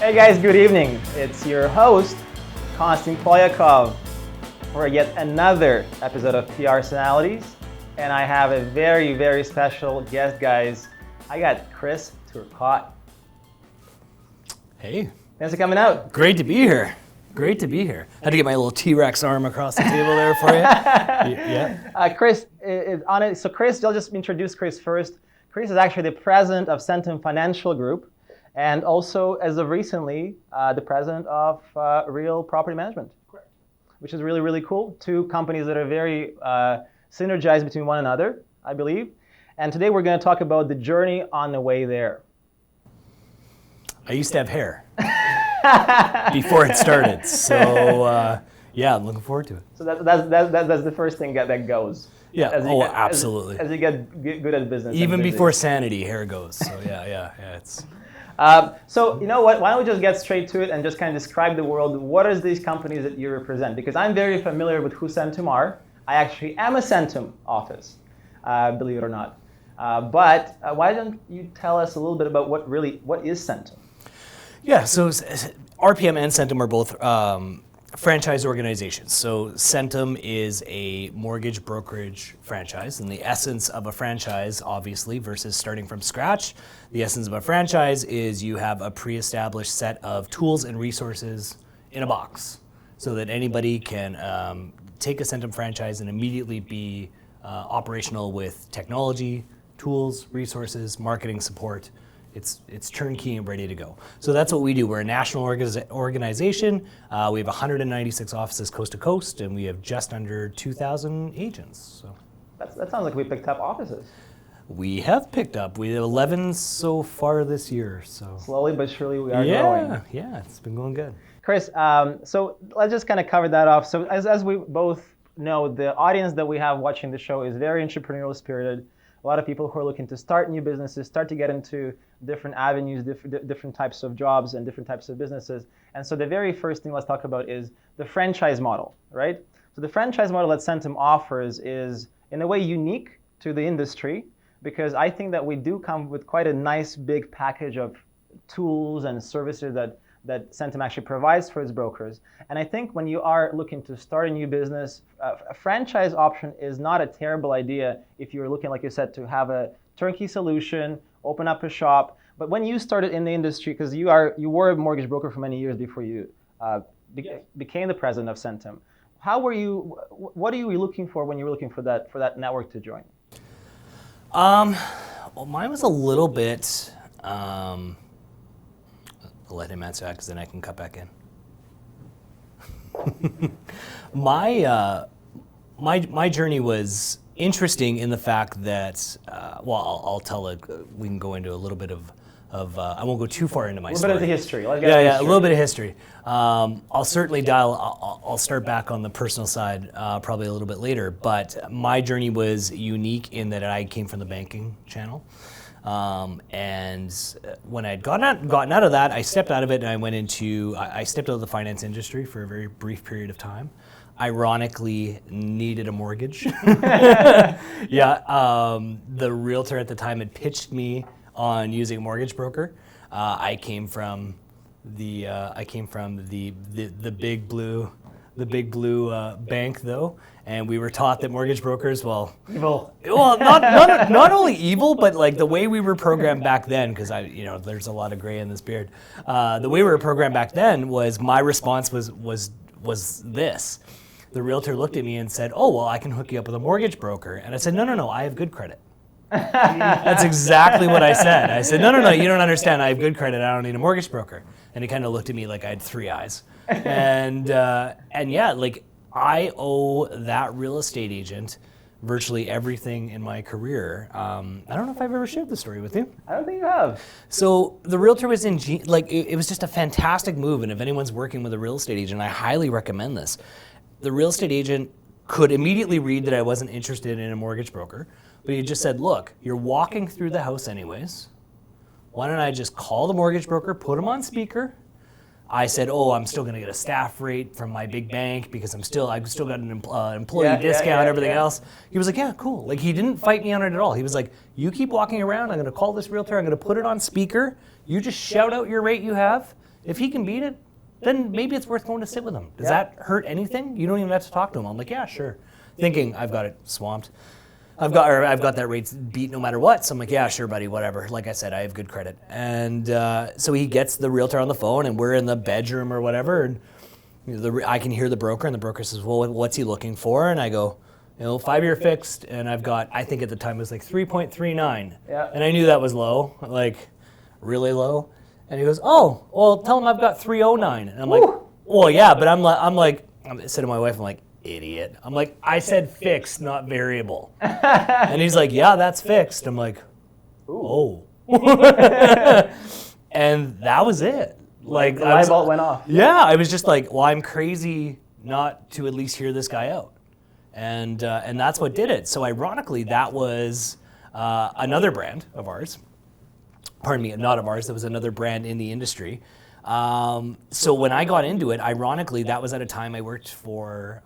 Hey guys, good evening. It's your host, Konstantine Polyakov, for yet another episode of PRsonalities. And I have a very, very special guest, guys. I got Chris Turcotte. Hey. Thanks for coming out. Great to be here. Great to be here. Had to get my little T-Rex arm across the table there for you. Yeah. Chris is on it. So Chris, I'll just introduce Chris first. Chris is actually the president of Centum Financial Group, and also, as of recently, the president of Real Property Management. Correct. Which is really, really cool. Two companies that are very synergized between one another, I believe. And today we're going to talk about the journey on the way there. I used to have hair before it started, so yeah, I'm looking forward to it. So that's the first thing that goes. Yeah. Absolutely. As you get good at business. Even before sanity, hair goes. So yeah. It's. So you know what? Why don't we just get straight to it and just kind of describe the world? What are these companies that you represent? Because I'm very familiar with who Centum are. I actually am a Centum office, believe it or not. But why don't you tell us a little bit about what is Centum? Yeah. So RPM and Centum are both franchise organizations. So Centum is a mortgage brokerage franchise, and the essence of a franchise, obviously, versus starting from scratch, the essence of a franchise is you have a pre-established set of tools and resources in a box, so that anybody can take a Centum franchise and immediately be operational with technology, tools, resources, marketing support. It's turnkey and ready to go. So that's what we do. We're a national organization. We have 196 offices coast to coast, and we have just under 2,000 agents. So that sounds like we picked up offices. We have picked up. We have 11 so far this year. So slowly but surely we are growing. Yeah, it's been going good. Chris, so let's just kind of cover that off. So as we both know, the audience that we have watching the show is very entrepreneurial spirited. A lot of people who are looking to start new businesses, start to get into different avenues, different types of jobs and different types of businesses. And so the very first thing let's talk about is the franchise model, right? So the franchise model that Centum offers is in a way unique to the industry, because I think that we do come with quite a nice big package of tools and services that Centum actually provides for its brokers. And I think when you are looking to start a new business, a franchise option is not a terrible idea if you're looking, like you said, to have a turnkey solution, open up a shop. But when you started in the industry, because you were a mortgage broker for many years before you became the president of Centum, what are you looking for when you were looking for that network to join? Well, mine was a little bit. I'll let him answer that because then I can cut back in. My journey was interesting in the fact that, I'll tell it. We can go into a little bit of I won't go too far into my story. A little bit of the history. A little bit of history. I'll certainly I'll start back on the personal side probably a little bit later. But my journey was unique in that I came from the banking channel. And when I'd gotten out of that, I stepped out of it and I stepped out of the finance industry for a very brief period of time. Ironically, needed a mortgage. The realtor at the time had pitched me on using a mortgage broker. I came from the big blue bank though, and we were taught that mortgage brokers, evil. Well, not only evil, but like the way we were programmed back then, because there's a lot of gray in this beard. The way we were programmed back then was my response was this. The realtor looked at me and said, "Oh, well, I can hook you up with a mortgage broker," and I said, "No, I have good credit." That's exactly what I said. I said, no, you don't understand. I have good credit. I don't need a mortgage broker. And he kind of looked at me like I had three eyes. And I owe that real estate agent virtually everything in my career. I don't know if I've ever shared the story with you. I don't think you have. So the realtor was it was just a fantastic move. And if anyone's working with a real estate agent, I highly recommend this. The real estate agent could immediately read that I wasn't interested in a mortgage broker. But he just said, look, you're walking through the house anyways. Why don't I just call the mortgage broker, put him on speaker, I said, oh, I'm still going to get a staff rate from my big bank because I've still got an employee discount, everything else. He was like, yeah, cool. Like, he didn't fight me on it at all. He was like, you keep walking around. I'm going to call this realtor. I'm going to put it on speaker. You just shout out your rate you have. If he can beat it, then maybe it's worth going to sit with him. Does that hurt anything? You don't even have to talk to him. I'm like, yeah, sure. Thinking I've got it swamped. I've got that rate beat no matter what. So I'm like, yeah, sure, buddy, whatever. Like I said, I have good credit. And so he gets the realtor on the phone, and we're in the bedroom or whatever. And I can hear the broker, and the broker says, well, what's he looking for? And I go, 5-year fixed, and I've got, I think at the time it was like 3.39. Yeah. And I knew that was low, like really low. And he goes, oh, well, tell him I've got 309. And I'm like, well, yeah, but I'm saying to my wife, I'm like, idiot. I'm like, I said fixed, not variable. And he's like, yeah, that's fixed. I'm like, oh. And that was it. Like, the light bulb went off. Yeah, I was just like, well, I'm crazy not to at least hear this guy out. And that's what did it. So ironically, that was another brand of ours. Pardon me, not of ours. That was another brand in the industry. So when I got into it, ironically, that was at a time I worked for,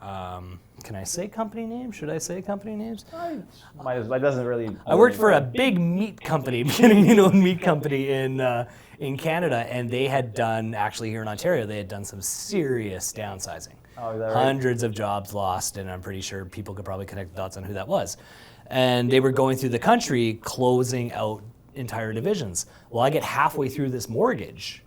can I say company names? Should I say company names? Might as well. It doesn't really. I worked for a big meat company, meat company in Canada, and they had done, actually here in Ontario, they had done some serious downsizing. Oh, is that right? Hundreds of jobs lost, and I'm pretty sure people could probably connect the dots on who that was. And they were going through the country closing out entire divisions. Well, I get halfway through this mortgage,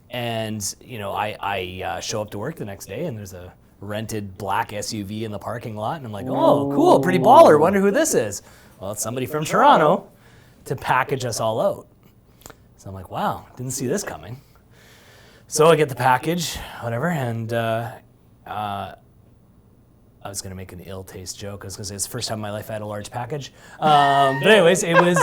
and I show up to work the next day, and there's a rented black SUV in the parking lot, and I'm like, oh, cool, pretty baller. Wonder who this is. Well, it's somebody from Toronto to package us all out. So I'm like, wow, didn't see this coming. So I get the package, whatever, and I was going to make an ill-taste joke. I was going to say it's the first time in my life I had a large package. But anyways, it was,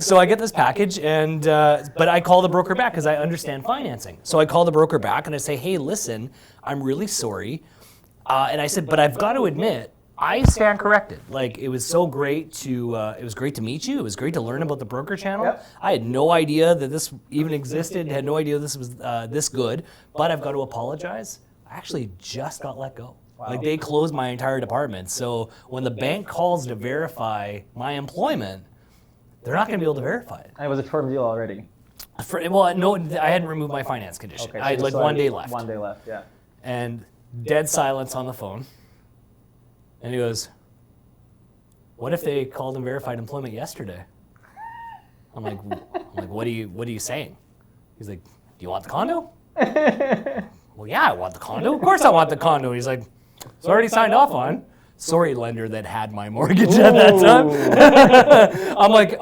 so I get this package, and but I call the broker back because I understand financing. So I call the broker back and I say, hey, listen, I'm really sorry. And I said, but I've got to admit, I stand corrected. Like, it was so great to meet you. It was great to learn about the broker channel. Yep. I had no idea that this even existed, had no idea this was this good, but I've got to apologize. I actually just got let go. Wow. Like, they closed my entire department. So when the bank calls to verify my employment, they're not going to be able to verify it. And it was a firm deal already. No, I hadn't removed my finance condition. Okay, I had like 1 day left. 1 day left, yeah. And dead silence on the phone. And he goes, what if they called and verified employment yesterday? I'm like, what are you saying? He's like, do you want the condo? Well, yeah, I want the condo. Of course I want the condo. He's like, it's already signed off on. Sorry, lender that had my mortgage at that time. I'm like,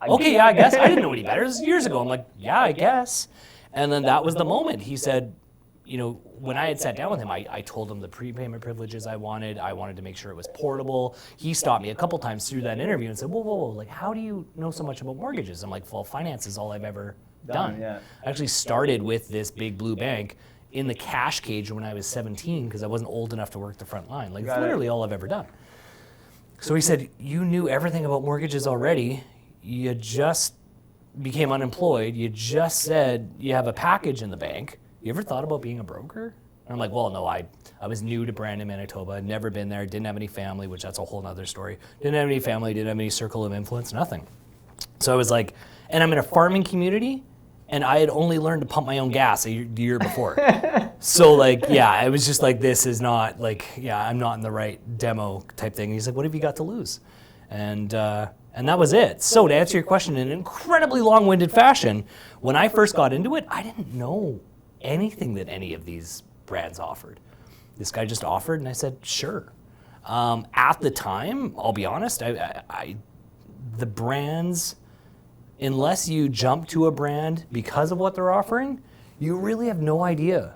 okay, yeah, I guess. I didn't know any better. This was years ago. I'm like, yeah, I guess. And then that was the moment. He said, when I had sat down with him, I told him the prepayment privileges I wanted. I wanted to make sure it was portable. He stopped me a couple times through that interview and said, whoa, like, how do you know so much about mortgages? I'm like, well, finance is all I've ever done. Yeah. I actually started with this big blue bank in the cash cage when I was 17 because I wasn't old enough to work the front line. Like, it's literally all I've ever done. So he said, you knew everything about mortgages already. You just became unemployed. You just said you have a package in the bank. You ever thought about being a broker? And I'm like, well, no, I was new to Brandon, Manitoba. I'd never been there, didn't have any family, which that's a whole nother story. Didn't have any family, didn't have any circle of influence, nothing. So I was like, and I'm in a farming community, and I had only learned to pump my own gas the year before. So like, yeah, I was just like, this is not like, yeah, I'm not in the right demo type thing. And he's like, what have you got to lose? And that was it. So to answer your question in an incredibly long-winded fashion, when I first got into it, I didn't know anything that any of these brands offered. This guy just offered, and I said, sure. At the time, I'll be honest, the brands, unless you jump to a brand because of what they're offering, you really have no idea.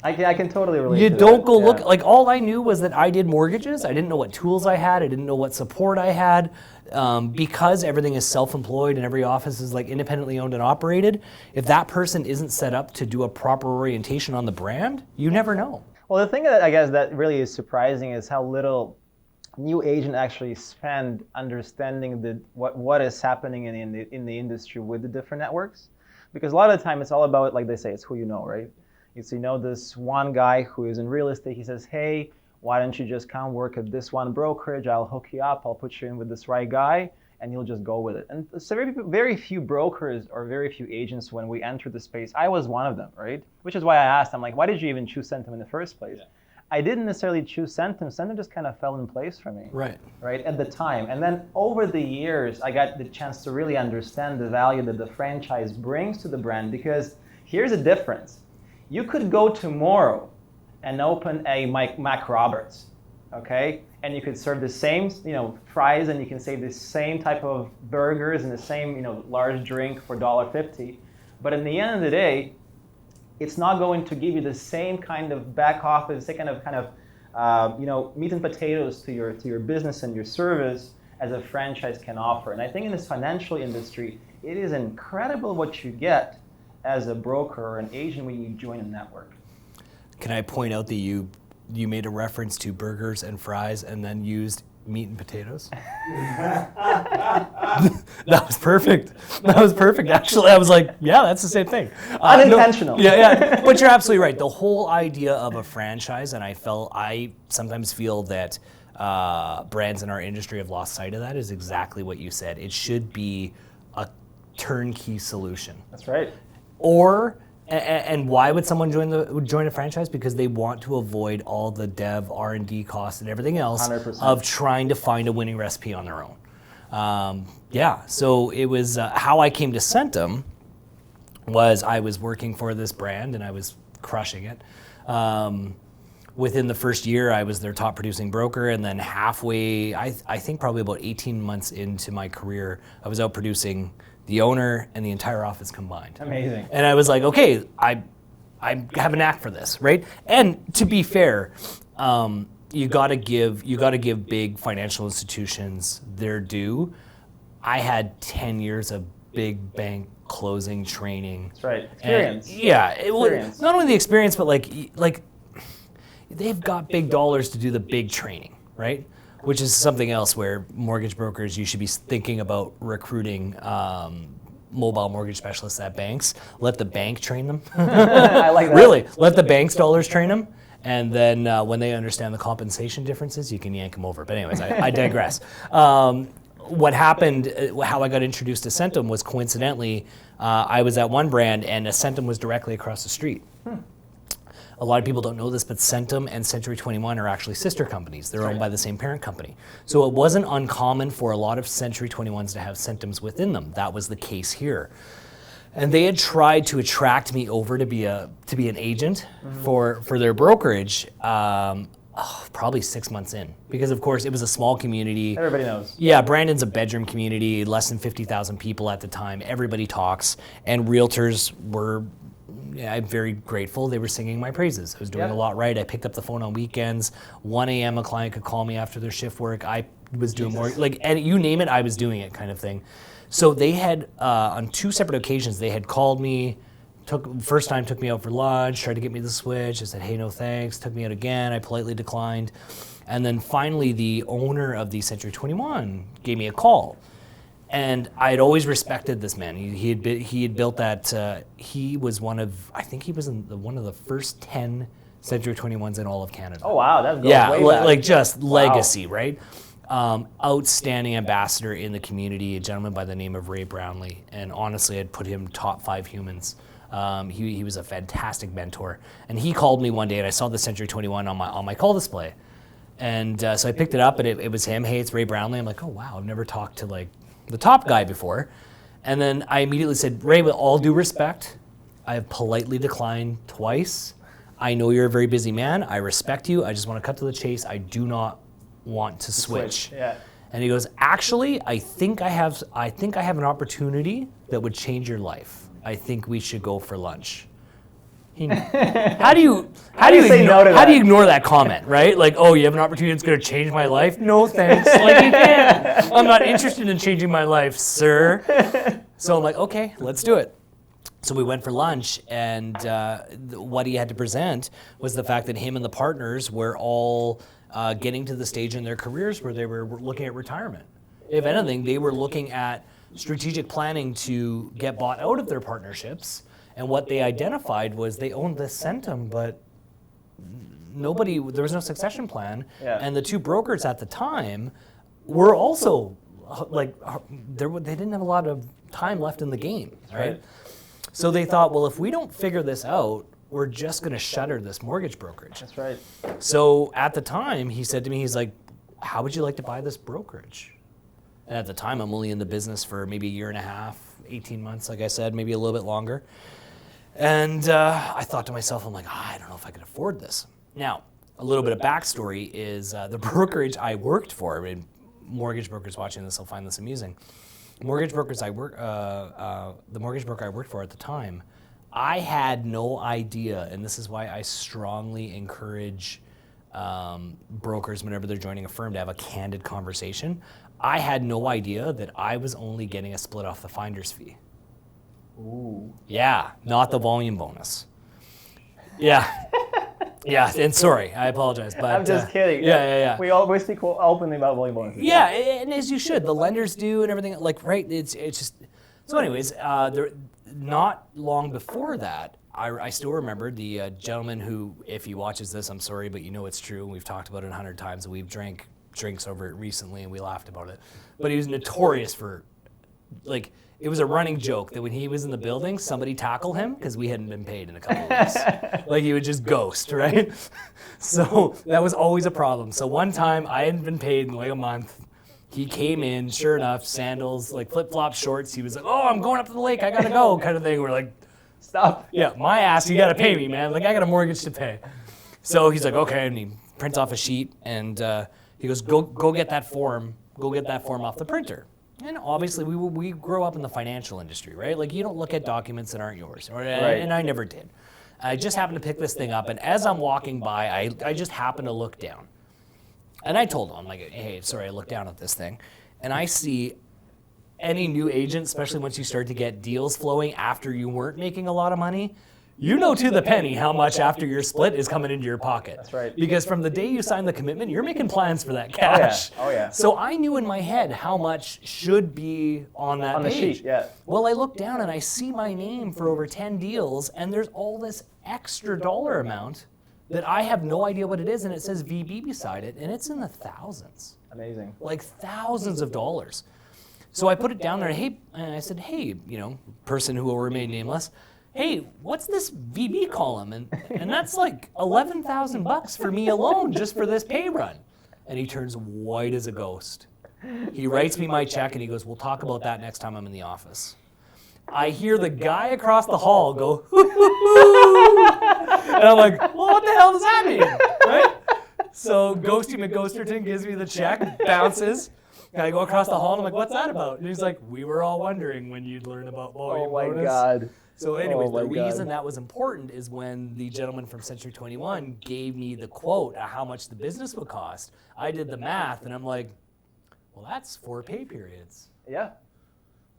I can totally relate You to don't that. go Yeah. look, like all I knew was that I did mortgages. I didn't know what tools I had. I didn't know what support I had. Because everything is self-employed and every office is like independently owned and operated, if that person isn't set up to do a proper orientation on the brand, you never know. Well, the thing that I guess that really is surprising is how little new agent actually spend understanding what is happening in the industry with the different networks, because a lot of the time it's all about, like they say, it's who you know, right? It's this one guy who is in real estate. He says, hey, why don't you just come work at this one brokerage? I'll hook you up. I'll put you in with this right guy. and you'll just go with it. And so very few brokers or very few agents, when we entered the space, I was one of them, right? Which is why I asked, I'm like, why did you even choose Centum in the first place? Yeah. I didn't necessarily choose Centum. Centum just kind of fell in place for me. Right, at the time. And then over the years, I got the chance to really understand the value that the franchise brings to the brand, because here's the difference. You could go tomorrow and open a Mac Roberts, okay? And you could serve the same, fries, and you can say the same type of burgers and the same, large drink for $1.50. But in the end of the day, it's not going to give you the same kind of back office, same kind of meat and potatoes to your business and your service as a franchise can offer. And I think in this financial industry, it is incredible what you get as a broker or an agent when you join a network. Can I point out that you made a reference to burgers and fries and then used meat and potatoes? That was perfect. Actually, I was like, yeah, that's the same thing. Unintentional. Yeah. But you're absolutely right. The whole idea of a franchise, and I sometimes feel that brands in our industry have lost sight of that, is exactly what you said. It should be a turnkey solution. That's right. And why would someone join a franchise? Because they want to avoid all the dev, R&D costs and everything else 100%. Of trying to find a winning recipe on their own. So it was how I came to Centum was I was working for this brand and I was crushing it. Within the first year, I was their top producing broker, and then halfway, I think probably about 18 months into my career, I was out producing the owner and the entire office combined. Amazing. And I was like, okay, I have a knack for this, right? And to be fair, you got to give big financial institutions their due. I had 10 years of big bank closing training. That's right. Experience. And, not only the experience, but like they've got big dollars to do the big training, right? Which is something else where mortgage brokers, you should be thinking about recruiting mobile mortgage specialists at banks. Let the bank train them. I like that. Really, let the bank's dollars train them. And then when they understand the compensation differences, you can yank them over. But anyways, I digress. What happened, how I got introduced to Centum was coincidentally, I was at one brand and Centum was directly across the street. A lot of people don't know this, but Centum and Century 21 are actually sister companies. They're owned by the same parent company. So it wasn't uncommon for a lot of Century 21s to have Centums within them. That was the case here. And they had tried to attract me over to be an agent for their brokerage probably 6 months in. Because of course it was a small community. Everybody knows. Yeah, Brandon's a bedroom community, less than 50,000 people at the time. Everybody talks, and realtors were, I'm very grateful they were singing my praises. I was doing a lot right. I picked up the phone on weekends. 1 a.m. a client could call me after their shift work. I was doing more, and you name it, I was doing it kind of thing. So they had, on 2 separate occasions, they had called me, first time took me out for lunch, tried to get me to switch. I said, hey, no thanks. Took me out again. I politely declined. And then finally, the owner of the Century 21 gave me a call. And I had always respected this man. He had built that. He was one of one of the first 10 Century 21s in all of Canada. Oh wow, that goes way back. Like just legacy, right? Outstanding ambassador in the community, a gentleman by the name of Ray Brownlee. And honestly, I'd put him top 5 humans. He was a fantastic mentor. And he called me one day, and I saw the Century 21 on my call display. And so I picked it up, and it was him. Hey, it's Ray Brownlee. I'm like, oh wow, I've never talked to the top guy before. And then I immediately said, Ray, with all due respect, I have politely declined twice. I know you're a very busy man. I respect you. I just want to cut to the chase. I do not want to switch. Yeah. And he goes, actually, I think I have an opportunity that would change your life. I think we should go for lunch. How do you ignore that comment, right? Like, oh, you have an opportunity that's going to change my life? No, thanks. Like, you can't. I'm not interested in changing my life, sir. So I'm like, okay, let's do it. So we went for lunch, and what he had to present was the fact that him and the partners were all getting to the stage in their careers where they were looking at retirement. If anything, they were looking at strategic planning to get bought out of their partnerships. And what they identified was they owned the Centum, but there was no succession plan. Yeah. And the 2 brokers at the time were also they didn't have a lot of time left in the game, right? So they thought, well, if we don't figure this out, we're just going to shutter this mortgage brokerage. That's right. So at the time, he said to me, he's like, how would you like to buy this brokerage? And at the time, I'm only in the business for maybe a year and a half, 18 months, like I said, maybe a little bit longer. And I thought to myself, I'm like, I don't know if I could afford this. Now, a little bit of backstory is the brokerage I worked for, I mean, mortgage brokers watching this will find this amusing. The mortgage broker I worked for at the time, I had no idea, and this is why I strongly encourage brokers whenever they're joining a firm to have a candid conversation. I had no idea that I was only getting a split off the finder's fee. Ooh. Yeah, not the volume bonus. Yeah. Yeah, and sorry, I apologize. But I'm just kidding. Yeah. We always speak openly about volume bonuses. Yeah, and as you should. The lenders do and everything. Like, right, it's just... So anyways, not long before that, I still remember the gentleman who, if he watches this, I'm sorry, but you know it's true. We've talked about it 100 times, and we've drank drinks over it recently, and we laughed about it. But he was notorious for, like, it was a running joke that when he was in the building, somebody tackle him because we hadn't been paid in a couple of weeks. Like, he would just ghost, right? So that was always a problem. So one time, I hadn't been paid in like a month. He came in, sure enough, sandals, like flip-flop shorts. He was like, oh, I'm going up to the lake, I gotta go, kind of thing. We're like, stop. Yeah, my ass, you gotta pay me, man. Like, I got a mortgage to pay. So he's like, okay, and he prints off a sheet, and he goes, go get that form off the printer. And obviously, we grow up in the financial industry, right? Like, you don't look at documents that aren't yours, and I never did. I just happened to pick this thing up, and as I'm walking by, I just happened to look down. And I told him, I'm like, hey, sorry, I looked down at this thing, and I see any new agent, especially once you start to get deals flowing after you weren't making a lot of money, you know to the penny how much after your split is coming into your pocket. That's right. Because from the day you sign the commitment, you're making plans for that cash. Oh yeah. So I knew in my head how much should be on that page. On the sheet, yeah. Well, I look down and I see my name for over 10 deals, and there's all this extra dollar amount that I have no idea what it is, and it says VB beside it, and it's in the thousands. Amazing. Like thousands of dollars. So I put it down there, and I said, hey, person who will remain nameless, hey, what's this VB column? And that's like $11,000 for me alone just for this pay run. And he turns white as a ghost. He writes me my check, and he goes, we'll talk about that next time I'm in the office. I hear the guy across the hall go, hoo-hoo-hoo. And I'm like, well, what the hell does that mean, right? So Ghosty McGhosterton gives me the check, bounces. I go across the hall, and I'm like, what's that about? And he's like, we were all wondering when you'd learn about volume bonus. Oh my God. So anyways, the reason that was important is when the gentleman from Century 21 gave me the quote of how much the business would cost, I did the math, and I'm like, well, that's 4 pay periods. Yeah.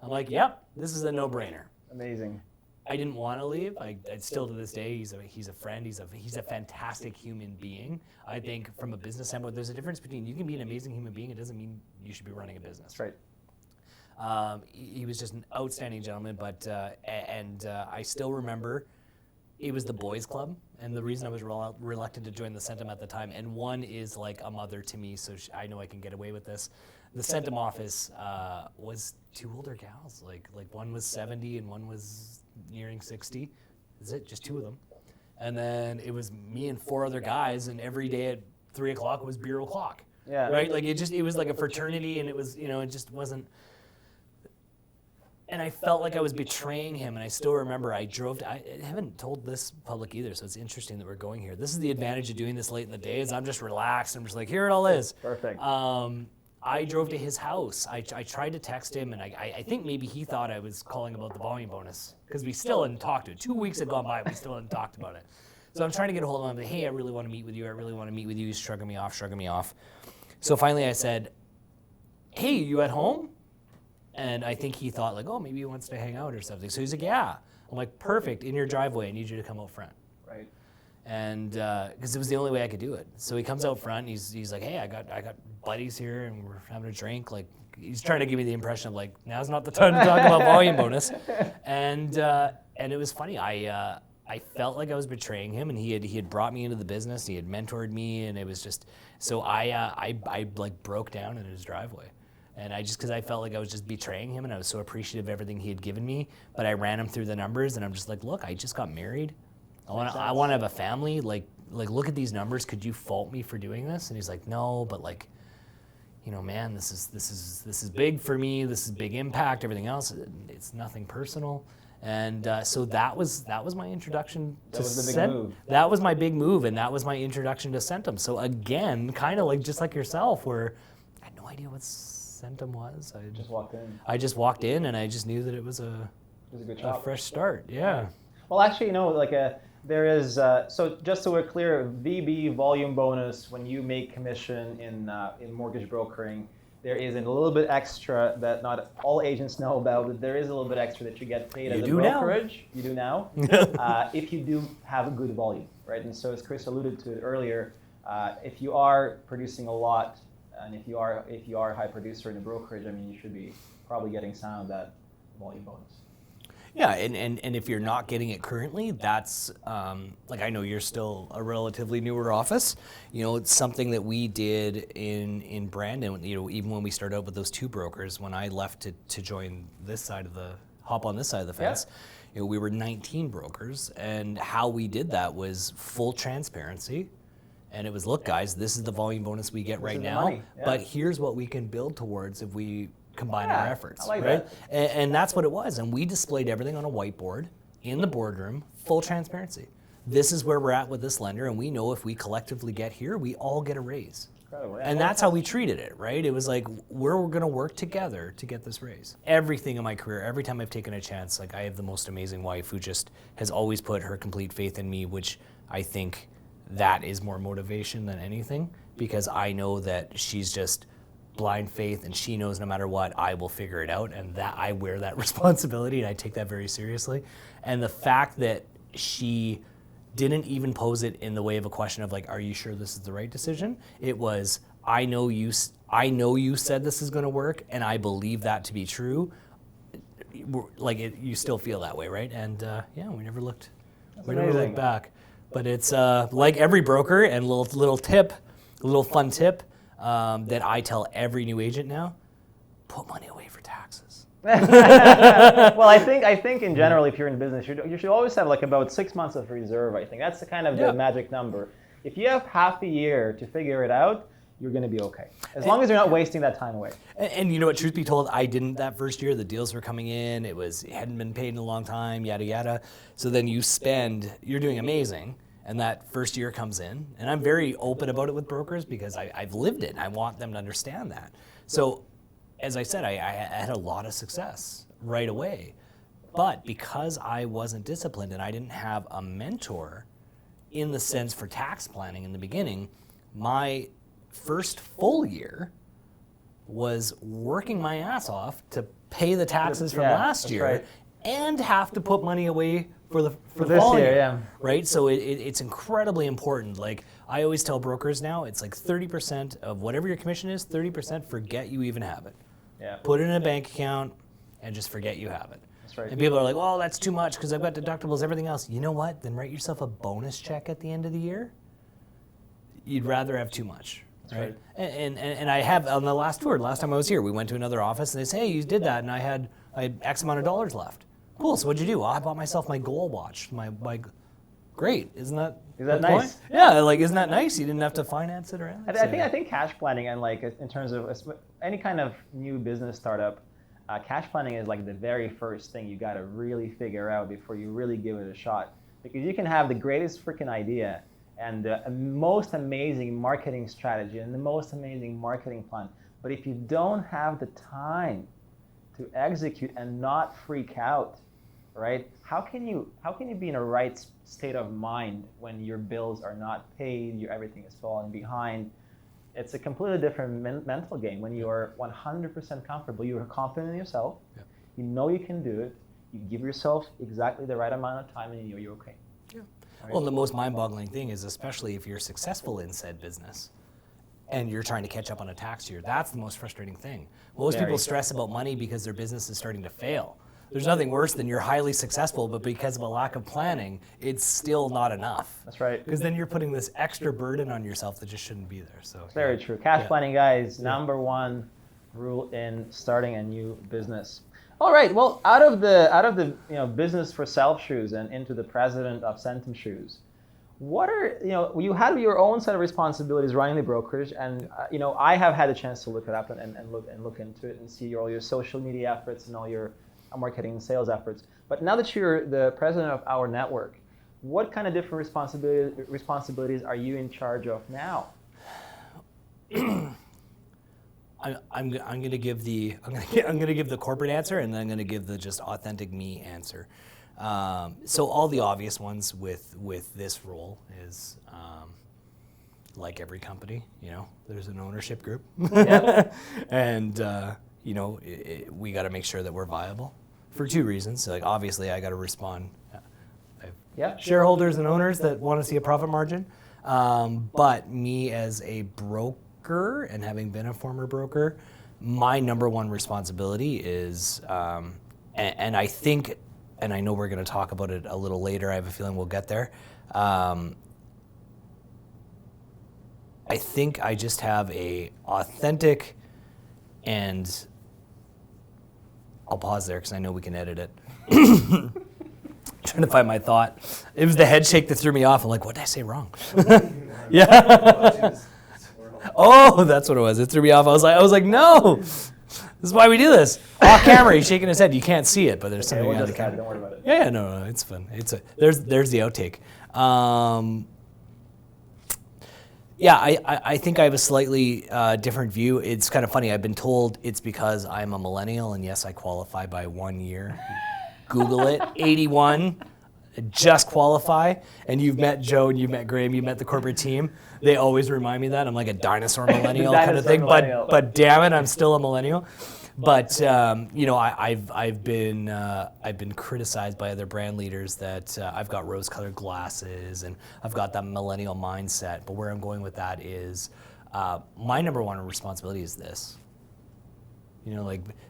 I'm like, yep, this is a no-brainer. Amazing. I didn't want to leave. I still to this day, he's a friend. He's a fantastic human being. I think from a business standpoint, there's a difference between you can be an amazing human being. It doesn't mean you should be running a business. That's right. He was just an outstanding gentleman, but I still remember it was the boys' club, and the reason I was reluctant to join the Centum at the time, and one is like a mother to me, so I know I can get away with this. The Centum office was 2 older gals, like one was 70 and one was nearing 60. Is it just 2 of them? And then it was me and 4 other guys, and every day at 3 o'clock was beer o'clock. Yeah. Right? Like it was like a fraternity, and it was it just wasn't. And I felt like I was betraying him, and I still remember I haven't told this public either, so it's interesting that we're going here. This is the advantage of doing this late in the day, is I'm just relaxed. I'm just like, here it all is. Perfect. I drove to his house. I tried to text him, and I think maybe he thought I was calling about the volume bonus, because we still hadn't talked to it. 2 weeks had gone by, we still hadn't talked about it. So I'm trying to get a hold of him. I'm like, hey, I really want to meet with you. I really want to meet with you. He's shrugging me off. So finally I said, hey, you at home? And I think he thought like, oh, maybe he wants to hang out or something. So he's like, yeah. I'm like, perfect, in your driveway. I need you to come out front. Right. And because it was the only way I could do it. So he comes out front, and he's like, hey, I got buddies here, and we're having a drink. Like, he's trying to give me the impression of like, now's not the time to talk about volume bonus. And it was funny. I felt like I was betraying him, and he had brought me into the business. He had mentored me, and it was just so I like broke down in his driveway. And because I felt like I was just betraying him, and I was so appreciative of everything he had given me. But I ran him through the numbers, and I'm just like, look, I just got married. I want to have a family. Like look at these numbers. Could you fault me for doing this? And he's like, no, but like, you know, man, this is big for me. This is big impact. Everything else, it's nothing personal. And so that was my introduction to Centum. That was my big move, and that was my introduction to Centum. So again, kind of like just like yourself, where I had no idea what Centum was. I just walked in, and I just knew that it was a good fresh start. Yeah. Well, actually, you know, like there is so just so we're clear, VB volume bonus when you make commission in mortgage brokering. There is a little bit extra that not all agents know about, but there is a little bit extra that you get paid as a brokerage. You do now. If you do have a good volume, right? And so as Chris alluded to it earlier, if you are producing a lot, and if you are a high producer in a brokerage, I mean, you should be probably getting some of that volume bonus. Yeah, and if you're not getting it currently, that's, like I know you're still a relatively newer office. You know, it's something that we did in Brandon, you know, even when we started out with those 2 brokers, when I left to join hop on this side of the fence, you know, we were 19 brokers, and how we did that was full transparency. And it was, look guys, this is the volume bonus we get right now, but here's what we can build towards if we combine our efforts, right? And that's what it was. And we displayed everything on a whiteboard in the boardroom, full transparency. This is where we're at with this lender, and we know if we collectively get here, we all get a raise. Incredible. And that's how we treated it, right? It was like, we're going to work together to get this raise. Everything in my career, every time I've taken a chance, like I have the most amazing wife who just has always put her complete faith in me, which I think that is more motivation than anything, because I know that she's just blind faith, and she knows no matter what, I will figure it out, and that I wear that responsibility, and I take that very seriously. And the fact that she didn't even pose it in the way of a question of like, are you sure this is the right decision? It was, I know you said this is going to work, and I believe that to be true. Like you still feel that way, right? And yeah, we never looked back. But it's like every broker, and little fun tip. That I tell every new agent now, put money away for taxes. Well, I think in general, if you're in business, you should always have like about 6 months of reserve. I think that's the kind of the magic number. If you have half a year to figure it out, you're going to be okay. As long as you're not wasting that time away. And you know what, truth be told, I didn't that first year. The deals were coming in. It hadn't been paid in a long time, yada, yada. So then you're doing amazing. And that first year comes in, and I'm very open about it with brokers because I've lived it, and I want them to understand that. So, as I said, I had a lot of success right away. But because I wasn't disciplined and I didn't have a mentor in the sense for tax planning in the beginning, my first full year was working my ass off to pay the taxes from last year and have to put money away for the this year, right? So it's incredibly important. Like I always tell brokers now, it's like 30% of whatever your commission is, 30% forget you even have it. Yeah. Put it in a bank account and just forget you have it. That's right. And people are like, well, that's too much because I've got deductibles, everything else. You know what? Then write yourself a bonus check at the end of the year. You'd rather have too much. Right. And I have on the last tour, last time I was here, we went to another office and they say, hey, you did that, and I had X amount of dollars left. Cool. So what'd you do? Well, I bought myself my gold watch. My great. Isn't that nice? Point? Yeah. Like, isn't that nice? You didn't have to finance it or anything. I think cash planning and like in terms of any kind of new business startup, cash planning is like the very first thing you got to really figure out before you really give it a shot, because you can have the greatest freaking idea and the most amazing marketing strategy and the most amazing marketing plan, but if you don't have the time to execute and not freak out, right? How can you be in a right state of mind when your bills are not paid, everything is falling behind? It's a completely different mental game when you are 100% comfortable. You are confident in yourself. Yeah. You know you can do it. You give yourself exactly the right amount of time, and you know you're okay. Yeah. Right? Well, the most mind-boggling thing is, especially if you're successful in said business, and you're trying to catch up on a tax year, that's the most frustrating thing. Most people stress about money because their business is starting to fail. There's nothing worse than you're highly successful, but because of a lack of planning, it's still not enough. That's right. Because then you're putting this extra burden on yourself that just shouldn't be there. So very true. Cash planning, guys, number one rule in starting a new business. All right. Well, out of the business for self shoes and into the president of Centum shoes, what are you have your own set of responsibilities running the brokerage, and I have had a chance to look it up and look into it and see all your social media efforts and all your marketing and sales efforts. But now that you're the president of our network, what kind of different responsibilities are you in charge of now? I'm going to give the corporate answer, and then I'm going to give the just authentic me answer. So all the obvious ones with this role is like every company, there's an ownership group, and we got to make sure that we're viable for two reasons. Like obviously, I got to respond. Shareholders and owners that want to see a profit margin, but me as a broker and having been a former broker, my number one responsibility is, and I think, and I know we're going to talk about it a little later, I have a feeling we'll get there. I think I just have a authentic, and I'll pause there because I know we can edit it. Trying to find my thought. It was the head shake that threw me off. I'm like, what did I say wrong? Yeah. Oh, that's what it was. It threw me off. I was like, no. This is why we do this. Off camera, he's shaking his head. You can't see it, but there's something on the camera. Don't worry about it. Yeah, no, it's fun. There's the outtake. I think I have a slightly different view. It's kind of funny. I've been told it's because I'm a millennial, and yes, I qualify by 1 year. Google it, 81, just qualify. And you've met Joe and you've met Graham, you've met the corporate team. They always remind me that. I'm like a dinosaur millennial kind of thing. But damn it, I'm still a millennial. But I've been criticized by other brand leaders that I've got rose-colored glasses and I've got that millennial mindset. But where I'm going with that is my number one responsibility is this.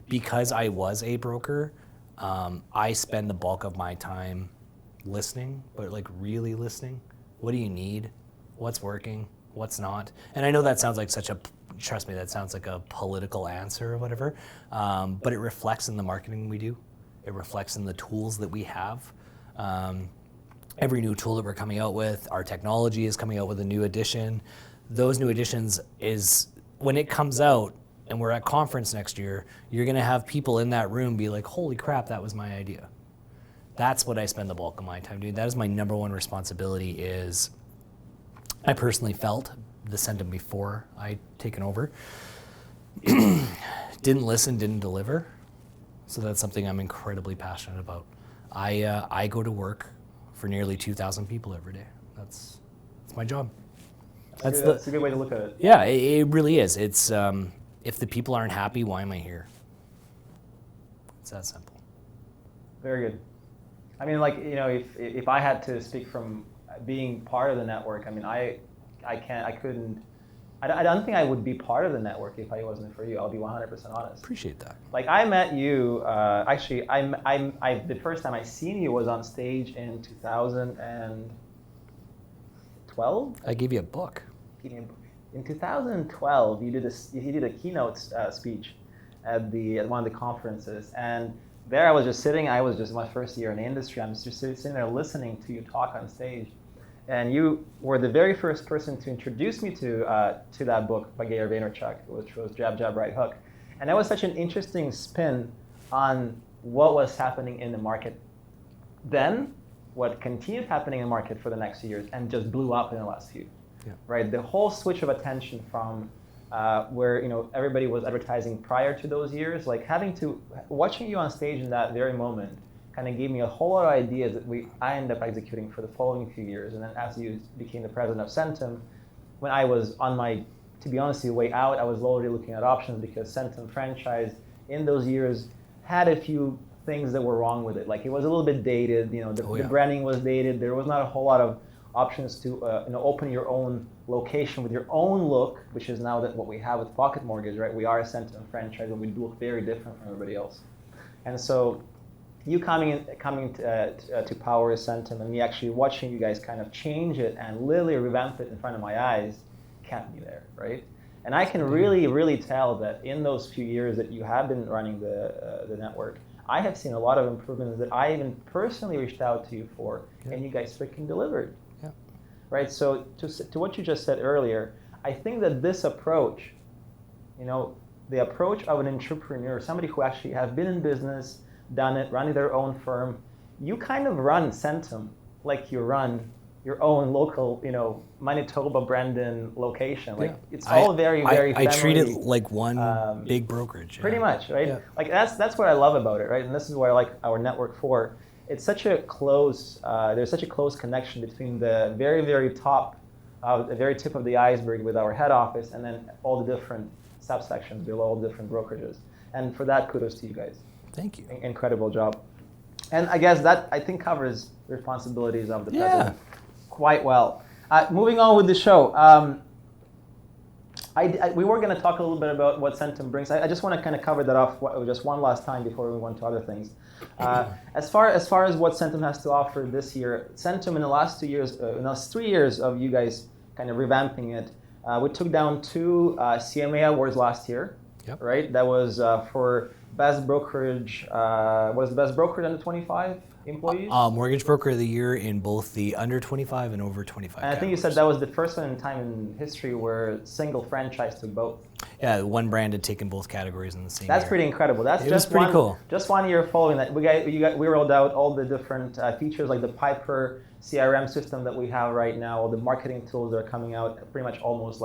Because I was a broker, I spend the bulk of my time listening, but really listening. What do you need? What's working? What's not? And I know that sounds like trust me, that sounds like a political answer or whatever, but it reflects in the marketing we do. It reflects in the tools that we have. Every new tool that we're coming out with, our technology is coming out with a new edition. Those new editions is, when it comes out, and we're at conference next year, you're going to have people in that room be like, holy crap, that was my idea. That's what I spend the bulk of my time doing. That is my number one responsibility. Is I personally felt the Centum before I taken over didn't listen, didn't deliver. So that's something I'm incredibly passionate about. I go to work for nearly 2,000 people every day. That's my job. That's a good way to look at it. Yeah, it really is. It's if the people aren't happy, why am I here? It's that simple. Very good. I mean, if I had to speak from being part of the network, I mean, I don't think I would be part of the network if I wasn't for you. I'll be 100% honest. Appreciate that. I met you, actually, the first time I seen you was on stage in 2012? I gave you a book. In 2012, you did a keynote speech at one of the conferences, and there I was just sitting. I was just my first year in the industry. I'm just sitting there listening to you talk on stage, and you were the very first person to introduce me to that book by Gary Vaynerchuk, which was Jab, Jab, Right Hook, and that was such an interesting spin on what was happening in the market then, what continued happening in the market for the next few years, and just blew up in the last few. Yeah. Right, the whole switch of attention from where everybody was advertising prior to those years, watching you on stage in that very moment, kind of gave me a whole lot of ideas that I ended up executing for the following few years. And then as you became the president of Centum, when I was on my, to be honest, way out, I was already looking at options because Centum franchise in those years had a few things that were wrong with it. It was a little bit dated. The branding was dated. There was not a whole lot of options to open your own location with your own look, which is now what we have with Pocket Mortgage, right? We are a Centum franchise, and we look very different from everybody else. And so, you coming to power Centum, and me actually watching you guys kind of change it and literally revamp it in front of my eyes, kept me there, right? And I can really tell that in those few years that you have been running the network, I have seen a lot of improvements that I even personally reached out to you for, and you guys freaking delivered. Yeah. Right. So to what you just said earlier, I think that this approach, the approach of an entrepreneur, somebody who actually have been in business, done it, running their own firm, you kind of run Centum like you run your own local, Manitoba, Brandon location. Like it's all very family. I treat it like one big brokerage. Pretty much, right? Yeah. Like that's what I love about it, right? And this is what I like our network for. It's such a close, there's such a close connection between the very top, the very tip of the iceberg with our head office, and then all the different subsections below, all the different brokerages. And for that, kudos to you guys. Thank you. Incredible job. And I guess that, I think, covers the responsibilities of the president quite well. Moving on with the show. We were going to talk a little bit about what Centum brings. I just want to kind of cover that off just one last time before we move on to other things. As far as what Centum has to offer this year, Centum in the last 2 years, in the last 3 years of you guys kind of revamping it, we took down 2 CMA awards last year, right? That was for best brokerage, was the best brokerage under 25 employees? Mortgage Broker of the Year in both the under 25 and over 25 And I think you said that was the first one in time in history where single franchise took both. Yeah, one brand had taken both categories in the same That's year. pretty incredible. It was pretty cool. Just 1 year following that, we rolled out all the different features like the Piper CRM system that we have right now, all the marketing tools that are coming out pretty much almost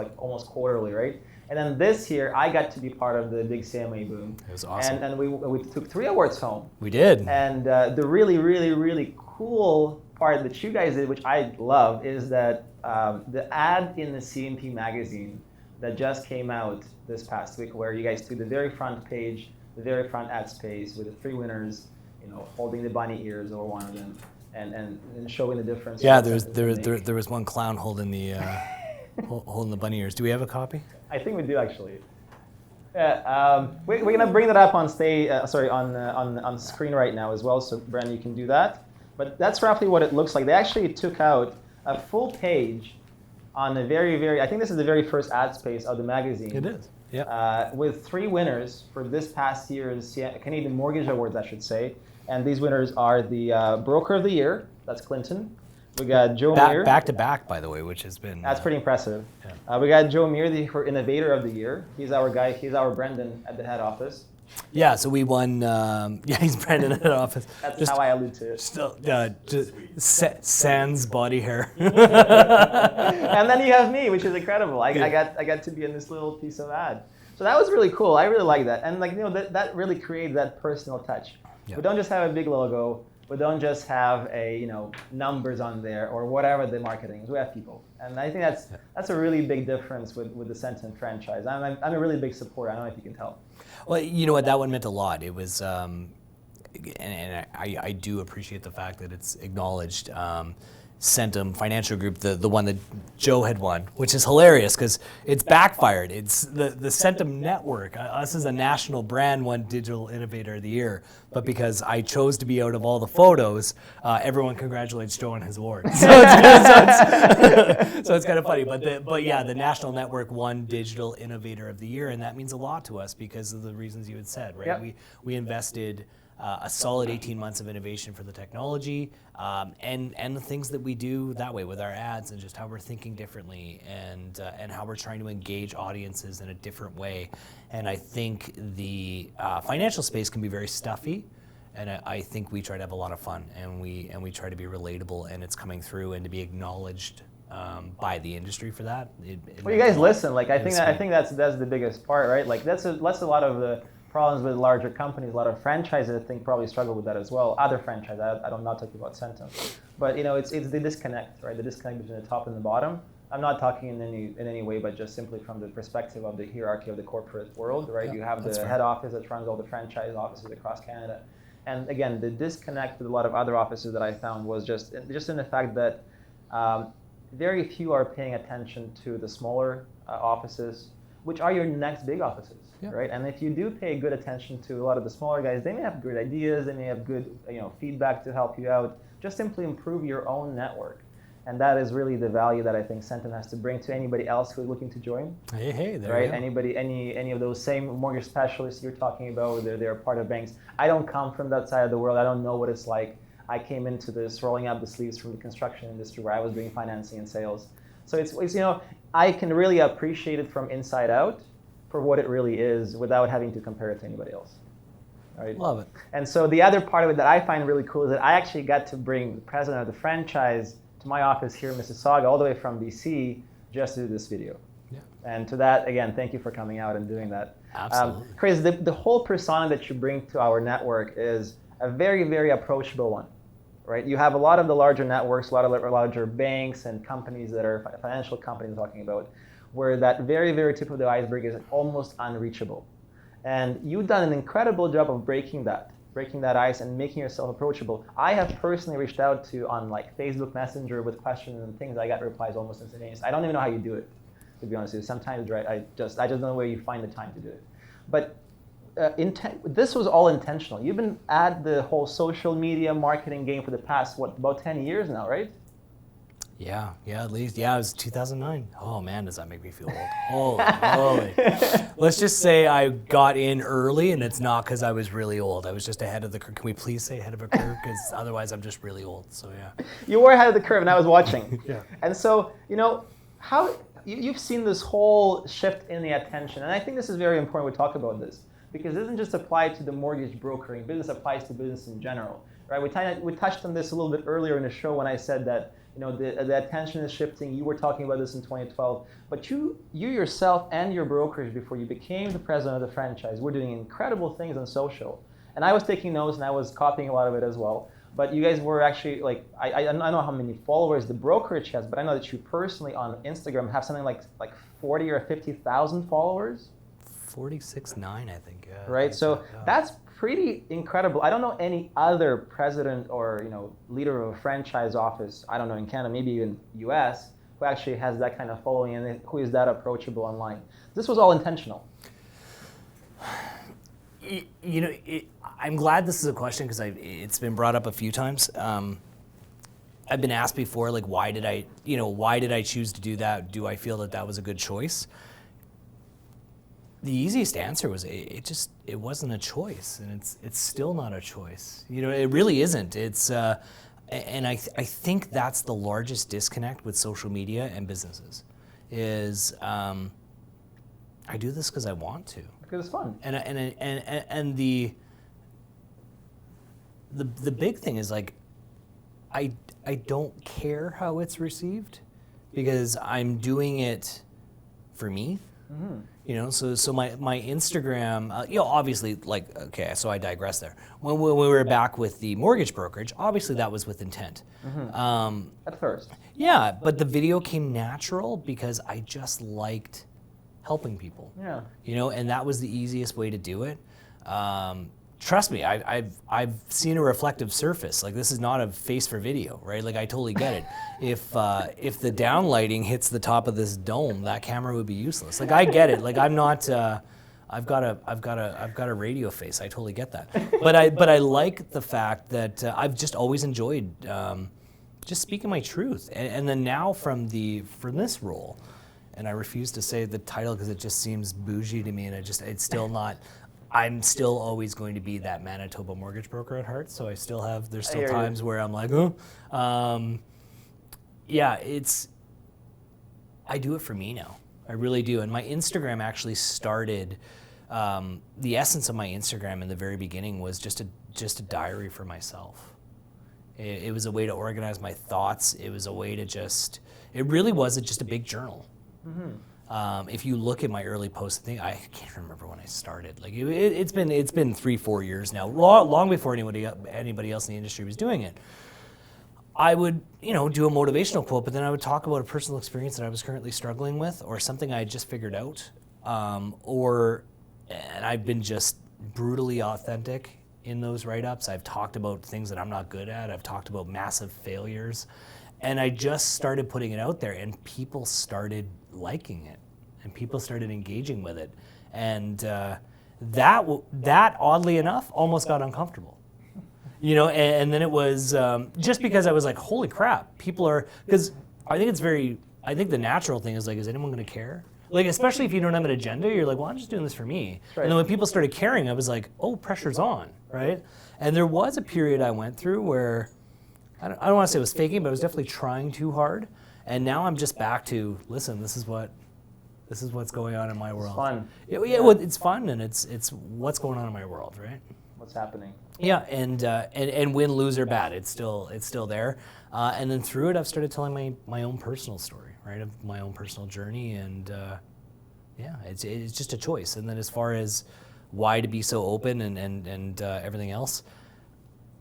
quarterly, right? And then this year, I got to be part of the big CMA boom. It was awesome. And we took 3 awards home. We did. And the really cool part that you guys did, which I love, is that the ad in the CMP magazine that just came out this past week, where you guys took the very front page, the very front ad space with the 3 winners, holding the bunny ears over one of them, and showing the difference. Yeah, there was one clown holding the holding the bunny ears. Do we have a copy? I think we do actually. Yeah, we're gonna bring that up on on screen right now as well. So Brandon, you can do that. But that's roughly what it looks like. They actually took out a full page on the I think this is the very first ad space of the magazine. It is. Yeah. With 3 winners for this past year's Canadian Mortgage Awards, I should say. And these winners are the Broker of the Year. That's Clinton. We got Joe Meir. Back to back, by the way, which has been... That's pretty impressive. Yeah. We got Joe Meir, the Innovator of the Year. He's our guy. He's our Brendan at the head office. Yeah, so we won... he's Brendan at the head office. That's just how I allude to it. Still, just sans body hair. And then you have me, which is incredible. I got to be in this little piece of ad. So that was really cool. I really like that. And that really creates that personal touch. Yep. We don't just have a big logo. We don't just have numbers on there or whatever the marketing is. We have people, and I think that's a really big difference with the Centum franchise. I'm a really big supporter. I don't know if you can tell. Well, you know what, that one meant a lot. It was, and I do appreciate the fact that it's acknowledged. Centum Financial Group, the one that Joe had won, which is hilarious because it's backfired. It's the Centum Network. Us as a national brand won Digital Innovator of the Year, but because I chose to be out of all the photos, everyone congratulates Joe on his award. So it's kind of funny. But yeah, the national network won Digital Innovator of the Year, and that means a lot to us because of the reasons you had said, right? Yep. We invested a solid 18 months of innovation for the technology and the things that we do that way with our ads and just how we're thinking differently and how we're trying to engage audiences in a different way. And I think the financial space can be very stuffy, and I think we try to have a lot of fun and we try to be relatable, and it's coming through, and to be acknowledged by the industry for that. Well, you guys listen. Like I think that's the biggest part, right? Like that's a lot of the problems with larger companies. A lot of franchises, I think, probably struggle with that as well. Other franchises, I'm not talking about Centum, but it's the disconnect, right? The disconnect between the top and the bottom. I'm not talking in any way, but just simply from the perspective of the hierarchy of the corporate world, right? Yeah, you have the head office that runs all the franchise offices across Canada, and again, the disconnect with a lot of other offices that I found was just in the fact that very few are paying attention to the smaller offices, which are your next big offices. Yeah. Right, and if you do pay good attention to a lot of the smaller guys, they may have good ideas, they may have good feedback to help you out. Just simply improve your own network. And that is really the value that I think Centum has to bring to anybody else who's looking to join. Hey, there right? you go. Anybody, any of those same mortgage specialists you're talking about, they're part of banks. I don't come from that side of the world. I don't know what it's like. I came into this rolling up the sleeves from the construction industry where I was doing financing and sales. So it's I can really appreciate it from inside out for what it really is without having to compare it to anybody else. Right? Love it. And so the other part of it that I find really cool is that I actually got to bring the president of the franchise to my office here in Mississauga, all the way from BC, just to do this video. Yeah. And to that, again, thank you for coming out and doing that. Absolutely. Chris, the whole persona that you bring to our network is a very, very approachable one, right? You have a lot of the larger networks, a lot of larger banks and companies that are financial companies talking about, where that very, very tip of the iceberg is almost unreachable. And you've done an incredible job of breaking that ice and making yourself approachable. I have personally reached out to on like Facebook Messenger with questions and things. I got replies almost instantaneously. I don't even know how you do it, to be honest with you. Sometimes, right, I just don't know where you find the time to do it. But this was all intentional. You've been at the whole social media marketing game for the past, about 10 years now, right? Yeah, at least. Yeah, it was 2009. Oh man, does that make me feel old? Holy. Let's just say I got in early, and it's not because I was really old. I was just ahead of the curve. Can we please say ahead of a curve? Because otherwise I'm just really old, so yeah. You were ahead of the curve, and I was watching. Yeah. And so, how you've seen this whole shift in the attention, and I think this is very important we talk about this, because it doesn't just apply to the mortgage brokering. Business applies to business in general, right? We touched on this a little bit earlier in the show when I said that the attention is shifting. You were talking about this in 2012, but you yourself and your brokerage, before you became the president of the franchise, were doing incredible things on social. And I was taking notes and I was copying a lot of it as well. But you guys were actually like, I don't know how many followers the brokerage has, but I know that you personally on Instagram have something like 40 or 50,000 followers. 46.9, I think. Yeah, right. So yeah. That's pretty incredible. I don't know any other president or leader of a franchise office, I don't know, in Canada, maybe even US, who actually has that kind of following and who is that approachable online. This was all intentional. I'm glad this is a question because it's been brought up a few times. I've been asked before, like, why did I choose to do that? Do I feel that was a good choice? The easiest answer was it wasn't a choice, and it's still not a choice. It really isn't. It's and I think that's the largest disconnect with social media and businesses is I do this because I want to. Because it's fun. And the big thing is like I don't care how it's received because I'm doing it for me. Mm-hmm. So my Instagram, obviously, like, okay, so I digress there. When we were back with the mortgage brokerage, obviously that was with intent. Mm-hmm. At first. Yeah, but the video came natural because I just liked helping people. Yeah. And that was the easiest way to do it. Trust me, I've seen a reflective surface. Like, this is not a face for video, right? Like, I totally get it. If the downlighting hits the top of this dome, that camera would be useless. Like, I get it. Like, I'm not. I've got a radio face. I totally get that. But I like the fact that I've just always enjoyed just speaking my truth. And then now from this role, and I refuse to say the title because it just seems bougie to me, and it's still not. I'm still always going to be that Manitoba mortgage broker at heart, so there's still times where I'm like, oh. I do it for me now. I really do. And my Instagram actually started, the essence of my Instagram in the very beginning was just a diary for myself. It was a way to organize my thoughts. It was a way to it really was just a big journal. Mm-hmm. If you look at my early posts, I can't remember when I started. Like it's been 3-4 years now, long before anybody else in the industry was doing it. I would do a motivational quote, but then I would talk about a personal experience that I was currently struggling with, or something I had just figured out, and I've been just brutally authentic in those write-ups. I've talked about things that I'm not good at. I've talked about massive failures. And I just started putting it out there, and people started liking it, and people started engaging with it. And that oddly enough, almost got uncomfortable. and then it was just because I was like, holy crap, people are, because I think the natural thing is like, is anyone going to care? Like, especially if you don't have an agenda, you're like, well, I'm just doing this for me. Right. And then when people started caring, I was like, oh, pressure's on, right? And there was a period I went through where, I don't want to say it was faking, but I was definitely trying too hard. And now I'm just back to, listen, this is what's going on in my world. It's fun. Well, it's fun, and it's what's going on in my world, right? What's happening? Yeah, and win, lose, or bad, it's still there. And then through it, I've started telling my own personal story, right, of my own personal journey, and it's just a choice. And then as far as why to be so open and everything else,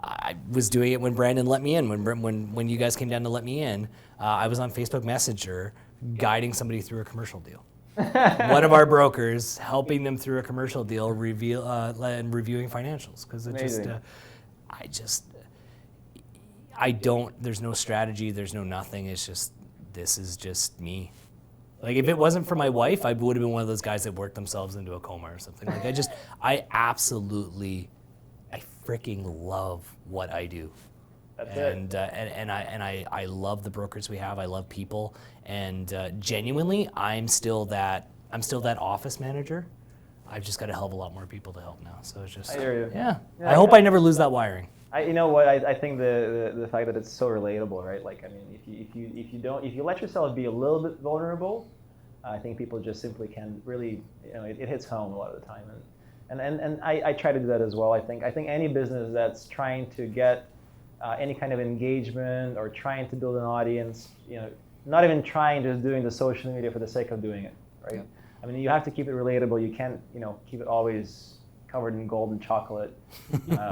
I was doing it when Brandon let me in. When you guys came down to let me in, I was on Facebook Messenger guiding somebody through a commercial deal. One of our brokers helping them through a commercial deal, and reviewing financials, because there's no strategy, there's no nothing. It's just, this is just me. Like, if it wasn't for my wife, I would have been one of those guys that worked themselves into a coma or something. Like, I freaking love what I do. That's and I love the brokers we have. I love people, and genuinely, I'm still that office manager. I've just got a hell of a lot more people to help now. So it's just, I hear you. Yeah. I hope I never lose that wiring. You know what? I think the fact that it's so relatable, right? Like, I mean, if you let yourself be a little bit vulnerable, I think people just simply can really, it hits home a lot of the time. And I try to do that as well. I think any business that's trying to get any kind of engagement or trying to build an audience, not even trying, just doing the social media for the sake of doing it, right? Yeah. I mean, you have to keep it relatable. You can't, keep it always covered in gold and chocolate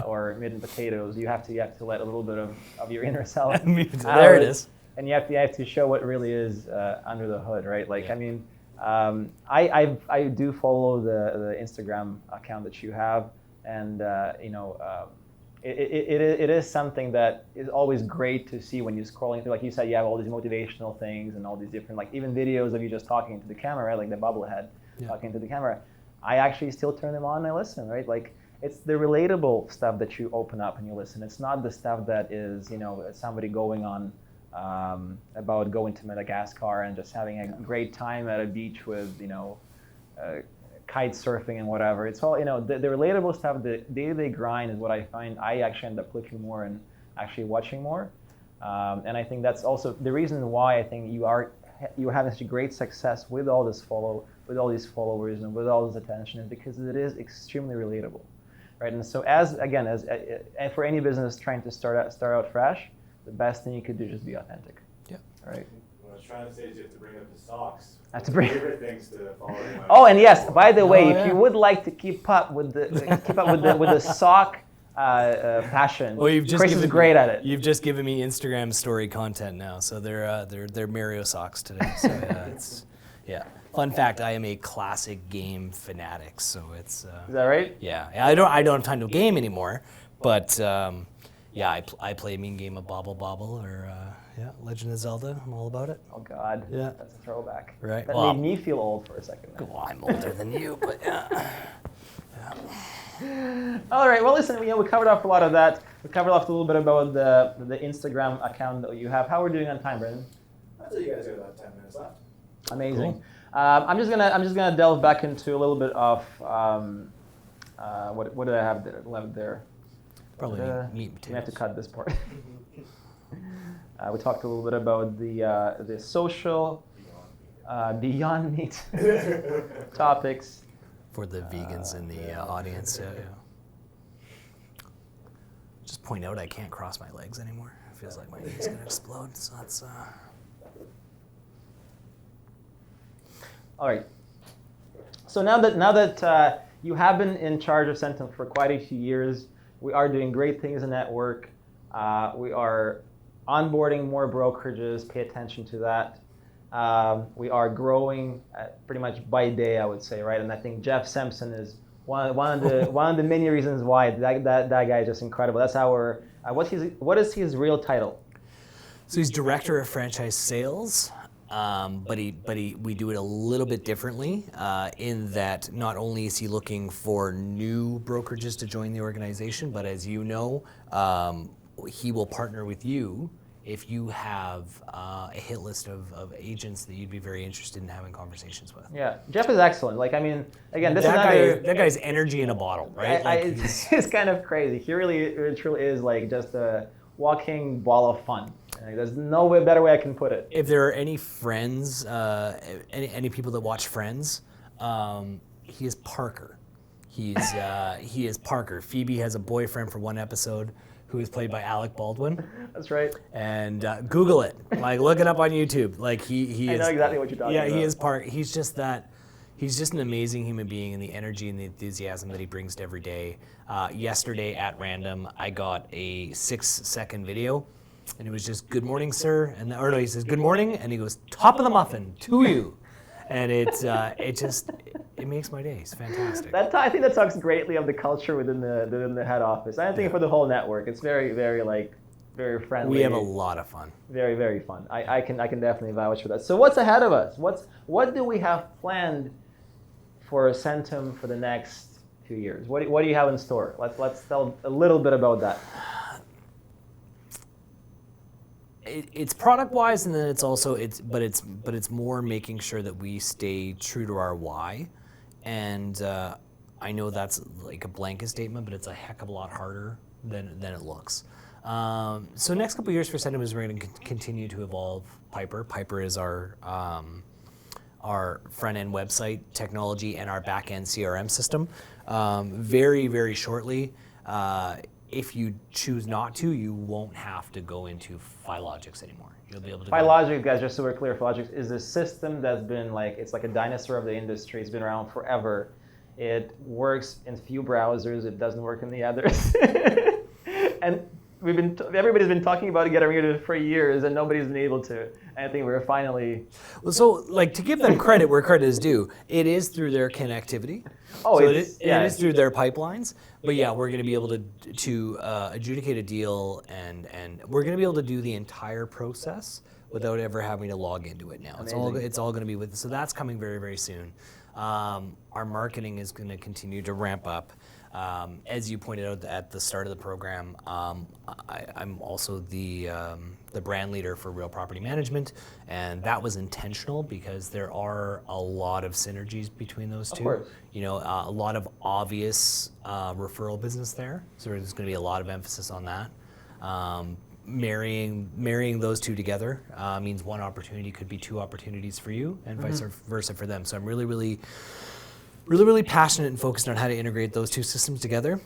or made in potatoes. You have to let a little bit of your inner self there it is. And you have to show what really is under the hood, right? Like, yeah. I mean, I do follow the Instagram account that you have, and it is something that is always great to see when you're scrolling through. Like you said, you have all these motivational things and all these different, like, even videos of you just talking to the camera, right? Like the bubblehead talking to the camera. I actually still turn them on and I listen, right? Like, it's the relatable stuff that you open up and you listen. It's not the stuff that is, somebody going on about going to Madagascar and just having a great time at a beach with, kite surfing and whatever. It's all, the relatable stuff, the day-to-day grind is what I find I actually end up clicking more and actually watching more. And I think that's also the reason why I think you're having such great success with all these followers and with all this attention, is because it is extremely relatable, right? And so and for any business trying to start out fresh, the best thing you could do is just be authentic. Yeah. Right. What I was trying to say is you have to bring up the socks. I have to bring. Favorite things to follow. Oh, and yes, by the way, if you would like to keep up with the sock passion, well, Chris is great at it. You've just given me Instagram story content now, so they're Mario socks today. So Fun fact: I am a classic game fanatic, so it's. Is that right? Yeah, I don't have time to game anymore, but I play a mean game of Bobble Bobble or Legend of Zelda. I'm all about it. Oh God, yeah, that's a throwback. Right. That made me feel old for a second. Well, I'm older than you, but yeah. All right. Well, listen. We covered off a lot of that. We covered off a little bit about the Instagram account that you have. How are we doing on time, Brendan? I think you guys got about 10 minutes left. Amazing. Cool. I'm just gonna delve back into a little bit of what did I have left there? Probably meat and potatoes. We have to cut this part. We talked a little bit about the social Beyond Meat topics. For the vegans in the audience, Just point out I can't cross my legs anymore. It feels like my knee's gonna explode. So that's. All right. So now that you have been in charge of Centum for quite a few years, we are doing great things in network. We are onboarding more brokerages. Pay attention to that. We are growing pretty much by day, I would say, right? And I think Jeff Sampson is one of the many reasons why that guy is just incredible. That's our what is his real title? So he's director of franchise sales. we do it a little bit differently in that not only is he looking for new brokerages to join the organization, but as you know, he will partner with you if you have a hit list of agents that you'd be very interested in having conversations with. Yeah, Jeff is excellent. Like, I mean, again, this is not that guy's energy in a bottle, right? It's kind of crazy. He really truly is like just a walking ball of fun. Like, there's no better way I can put it. If there are any friends, any people that watch Friends, he is Parker. He is Parker. Phoebe has a boyfriend for one episode who is played by Alec Baldwin. That's right. And Google it. Like, look it up on YouTube. Like he is. I know exactly what you're talking about. Yeah, he is Parker. He's just an amazing human being, and the energy and the enthusiasm that he brings to every day. Yesterday at random, I got a 6-second video, and it was just "Good morning, sir," or no, he says "Good morning," and he goes "Top of the muffin to you," and it makes my day. It's fantastic. I think that talks greatly of the culture within the head office. I think for the whole network, it's very very friendly. We have a lot of fun. Very, very fun. I can definitely vouch for that. So what's ahead of us? What do we have planned for Centum for the next 2 years? What do you have in store? Let's tell a little bit about that. It's product wise, and then it's also it's more making sure that we stay true to our why. And I know that's like a blanket statement, but it's a heck of a lot harder than it looks. So next couple of years for Centum is we're going to continue to evolve Piper. Piper is our front-end website technology and our back-end CRM system. Very, very shortly, if you choose not to, you won't have to go into Filogix anymore. You'll be able to. Filogix, guys, just so we're clear, Filogix is a system that's been it's like a dinosaur of the industry. It's been around forever. It works in few browsers. It doesn't work in the others. And everybody's been talking about getting rid of it for years, and nobody's been able to. I think we're finally. Well, so to give them credit where credit is due, it is through their connectivity. Oh, so it is through their pipelines. But yeah, we're going to be able to adjudicate a deal, and we're going to be able to do the entire process without ever having to log into it now. It's all going to be with. So that's coming very, very soon. Our marketing is going to continue to ramp up. As you pointed out at the start of the program, I'm also the brand leader for Real Property Management, and that was intentional because there are a lot of synergies between those two. Of course. You know, a lot of obvious referral business there, so there's going to be a lot of emphasis on that. Marrying those two together means one opportunity could be two opportunities for you, and vice versa for them. So I'm really passionate and focused on how to integrate those two systems together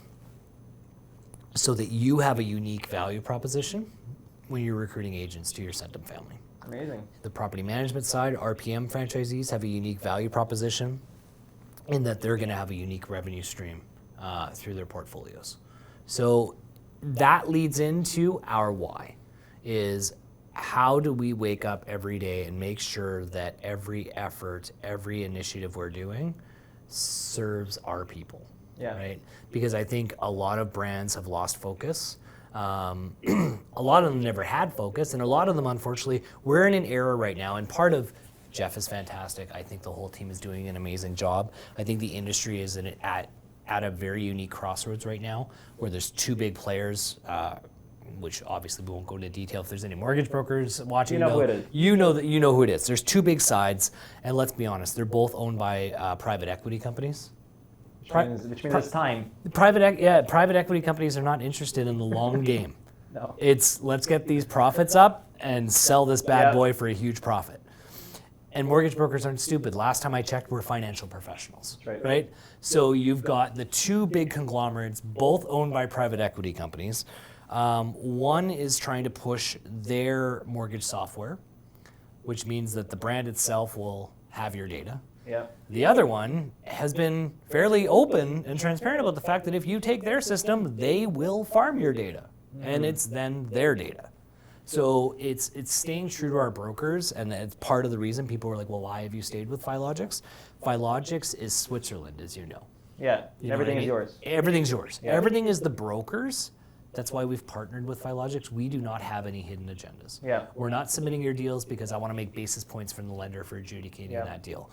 so that you have a unique value proposition when you're recruiting agents to your Centum family. Amazing. The property management side, RPM franchisees have a unique value proposition in that they're going to have a unique revenue stream through their portfolios. So that leads into our why, is how do we wake up every day and make sure that every effort, every initiative we're doing serves our people, right? Because I think a lot of brands have lost focus. A lot of them never had focus, and a lot of them, unfortunately, we're in an era right now, and part of Jeff is fantastic. I think the whole team is doing an amazing job. I think the industry is at a very unique crossroads right now, where there's two big players, which obviously we won't go into detail. If there's any mortgage brokers watching, who it is. You know who it is. There's two big sides, and let's be honest, they're both owned by private equity companies. Which means it's time. Private equity companies are not interested in the long game. No. It's let's get these profits up and sell this bad boy for a huge profit. And mortgage brokers aren't stupid. Last time I checked, we're financial professionals, right? So you've got the two big conglomerates, both owned by private equity companies. One is trying to push their mortgage software, which means that the brand itself will have your data. Yeah. The other one has been fairly open and transparent about the fact that if you take their system, they will farm your data, and it's then their data. So it's staying true to our brokers, and it's part of the reason people were like, well, why have you stayed with Filogix? Filogix is Switzerland, as you know. Yeah, everything is yours. Everything's yours. Yeah. Everything is the brokers. That's why we've partnered with Filogix. We do not have any hidden agendas. Yeah. We're not submitting your deals because I want to make basis points from the lender for adjudicating that deal.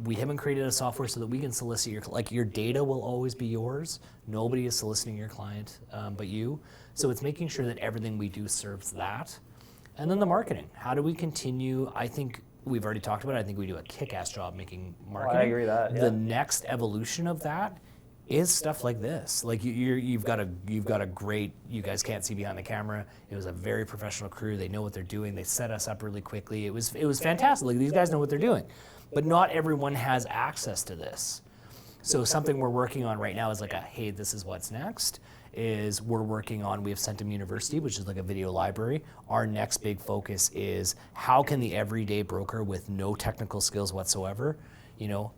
We haven't created a software so that we can solicit your data will always be yours. Nobody is soliciting your client but you. So it's making sure that everything we do serves that. And then the marketing. How do we continue? I think we've already talked about it. I think we do a kick-ass job making marketing. I agree with that. Yeah. The next evolution of that is stuff like this. Like you've got a great. You guys can't see behind the camera. It was a very professional crew. They know what they're doing. They set us up really quickly. It was fantastic. Like these guys know what they're doing, but not everyone has access to this. So something we're working on right now is like hey, this is what's next. Is we're working on. We have Centum University, which is like a video library. Our next big focus is how can the everyday broker with no technical skills whatsoever.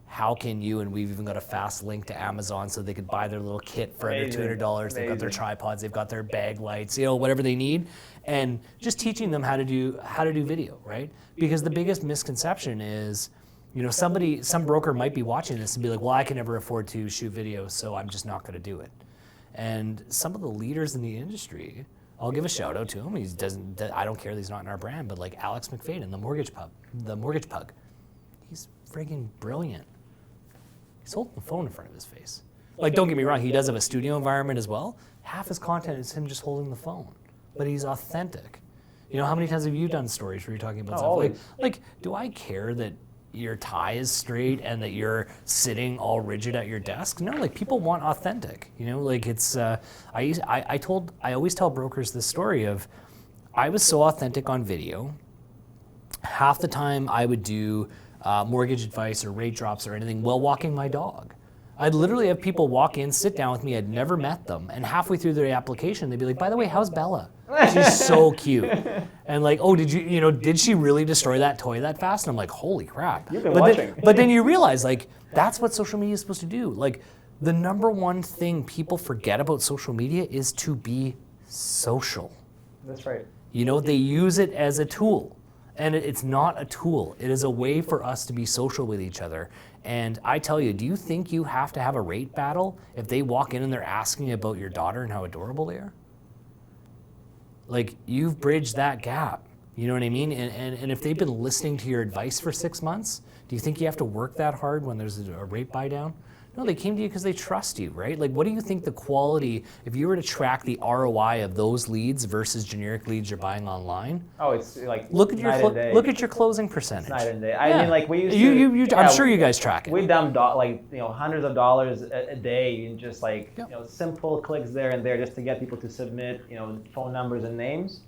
How can you, and we've even got a fast link to Amazon so they could buy their little kit for under $200. They've got their tripods, they've got their bag lights, whatever they need, and just teaching them how to do video, right? Because the biggest misconception is, some broker might be watching this and be like, well, I can never afford to shoot video, so I'm just not going to do it. And some of the leaders in the industry, I'll give a shout out to him. I don't care that he's not in our brand, but like Alex McFadden, the mortgage pug. He's friggin' brilliant. He's holding the phone in front of his face. Like, don't get me wrong, he does have a studio environment as well. Half his content is him just holding the phone, but he's authentic. How many times have you done stories where you're talking about stuff like, do I care that your tie is straight and that you're sitting all rigid at your desk? No, like people want authentic. It's. I always tell brokers this story of, I was so authentic on video. Half the time I would do mortgage advice or rate drops or anything while walking my dog. I'd literally have people walk in, sit down with me, I'd never met them, and halfway through their application, they'd be like, by the way, how's Bella? She's so cute. And like, oh, did she really destroy that toy that fast? And I'm like, holy crap. You've been watching. But then you realize, like, that's what social media is supposed to do. Like, the number one thing people forget about social media is to be social. That's right. They use it as a tool. And it's not a tool. It is a way for us to be social with each other. And I tell you, do you think you have to have a rate battle if they walk in and they're asking about your daughter and how adorable they are? Like, you've bridged that gap. You know what I mean? And if they've been listening to your advice for 6 months, do you think you have to work that hard when there's a rate buy down? No, they came to you because they trust you, right? Like, what do you think the quality, if you were to track the ROI of those leads versus generic leads you're buying online? Oh, it's like look at your closing percentage. It's night and day. I mean, like we used to. I'm sure you guys track it. We dumped hundreds of dollars a day in just simple clicks there and there just to get people to submit phone numbers and names,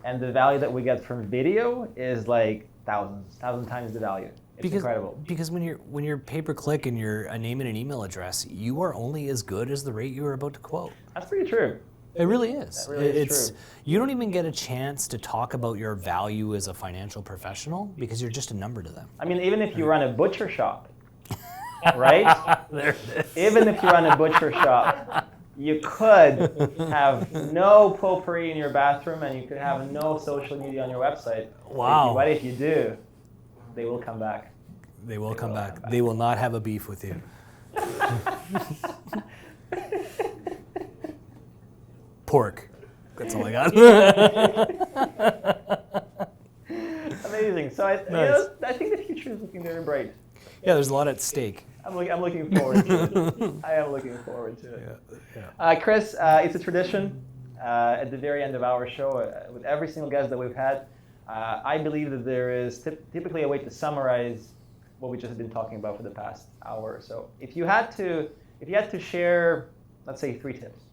and the value that we get from video is like thousand times the value. It's incredible. Because when you're pay per click and you're a name and an email address, you are only as good as the rate you are about to quote. That's pretty true. It really is. That really is true. You don't even get a chance to talk about your value as a financial professional because you're just a number to them. I mean, even if you run a butcher shop, right? There it is. Even if you run a butcher shop, you could have no potpourri in your bathroom and you could have no social media on your website. Wow. But if you do, they will come back. They will come back. They will not have a beef with you. Pork. That's all I got. Amazing. So I think the future is looking very bright. Yeah, there's a lot at stake. I'm looking forward to it. I am looking forward to it. Yeah. Chris, it's a tradition at the very end of our show with every single guest that we've had. I believe that there is typically a way to summarize what we just been talking about for the past hour or so. If you had to share, let's say 3 tips.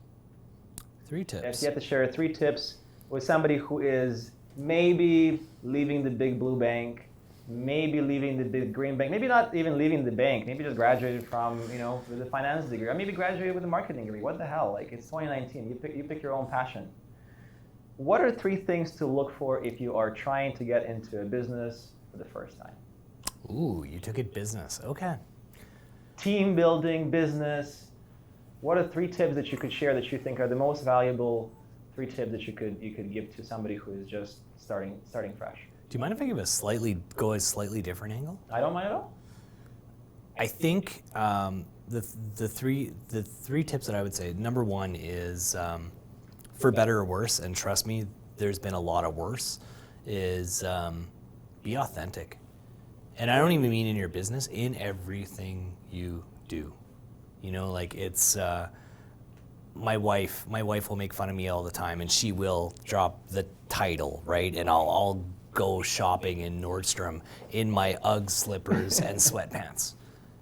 3 tips. If you had to share 3 tips with somebody who is maybe leaving the big blue bank, maybe leaving the big green bank, maybe not even leaving the bank, maybe just graduated from with a finance degree, or maybe graduated with a marketing degree. What the hell? Like, it's 2019. You pick your own passion. What are 3 things to look for if you are trying to get into a business for the first time? Ooh, you took it business. Okay. Team building, business. What are 3 tips that you could share that you think are the most valuable 3 tips that you could give to somebody who is just starting fresh? Do you mind if I give a slightly different angle? I don't mind at all. I think the three tips that I would say. Number 1 is for better or worse, and trust me, there's been a lot of worse, is be authentic. And I don't even mean in your business, in everything you do. You know, like it's, my wife will make fun of me all the time, and she will drop the title, right? And I'll go shopping in Nordstrom in my Ugg slippers and sweatpants.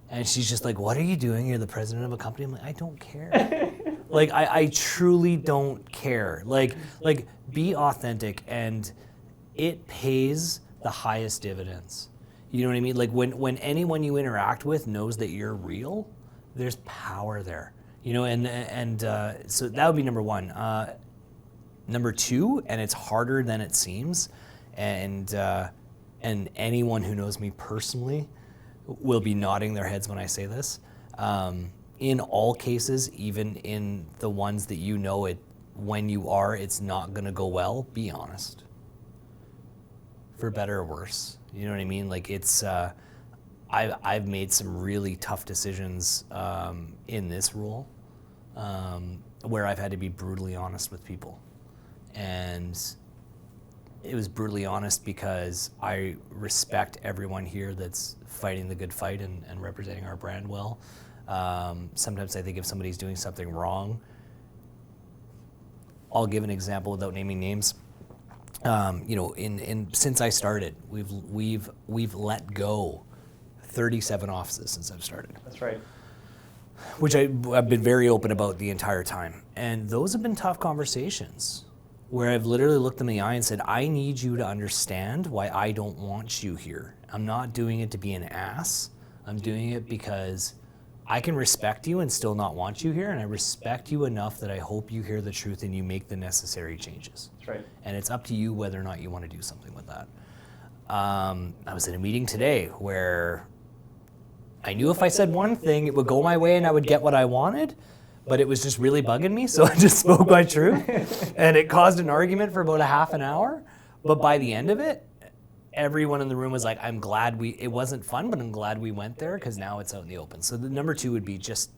And she's just like, what are you doing? You're the president of a company? I'm like, I don't care. Like, I truly don't care. Like, be authentic, and it pays the highest dividends. You know what I mean? Like, when anyone you interact with knows that you're real, there's power there. You know, and so that would be number one. Number two, and it's harder than it seems, and anyone who knows me personally will be nodding their heads when I say this. In all cases, even in the ones that you know it, when you are, it's not gonna go well, be honest. For better or worse, you know what I mean? Like it's, I've made some really tough decisions in this role where I've had to be brutally honest with people. And it was brutally honest because I respect everyone here that's fighting the good fight and representing our brand well. Sometimes I think if somebody's doing something wrong, I'll give an example without naming names. You know, since I started, we've let go 37 offices since I've started. That's right. Which I've been very open about the entire time. And those have been tough conversations where I've literally looked them in the eye and said, I need you to understand why I don't want you here. I'm not doing it to be an ass. I'm doing it because I can respect you and still not want you here, and I respect you enough that I hope you hear the truth and you make the necessary changes. That's right. And it's up to you whether or not you want to do something with that. I was in a meeting today where I knew if I said one thing, it would go my way and I would get what I wanted, but it was just really bugging me, so I just spoke my truth. And it caused an argument for about a half an hour, but by the end of it, everyone in the room was like, I'm glad it wasn't fun, but I'm glad we went there because now it's out in the open. So the number two would be just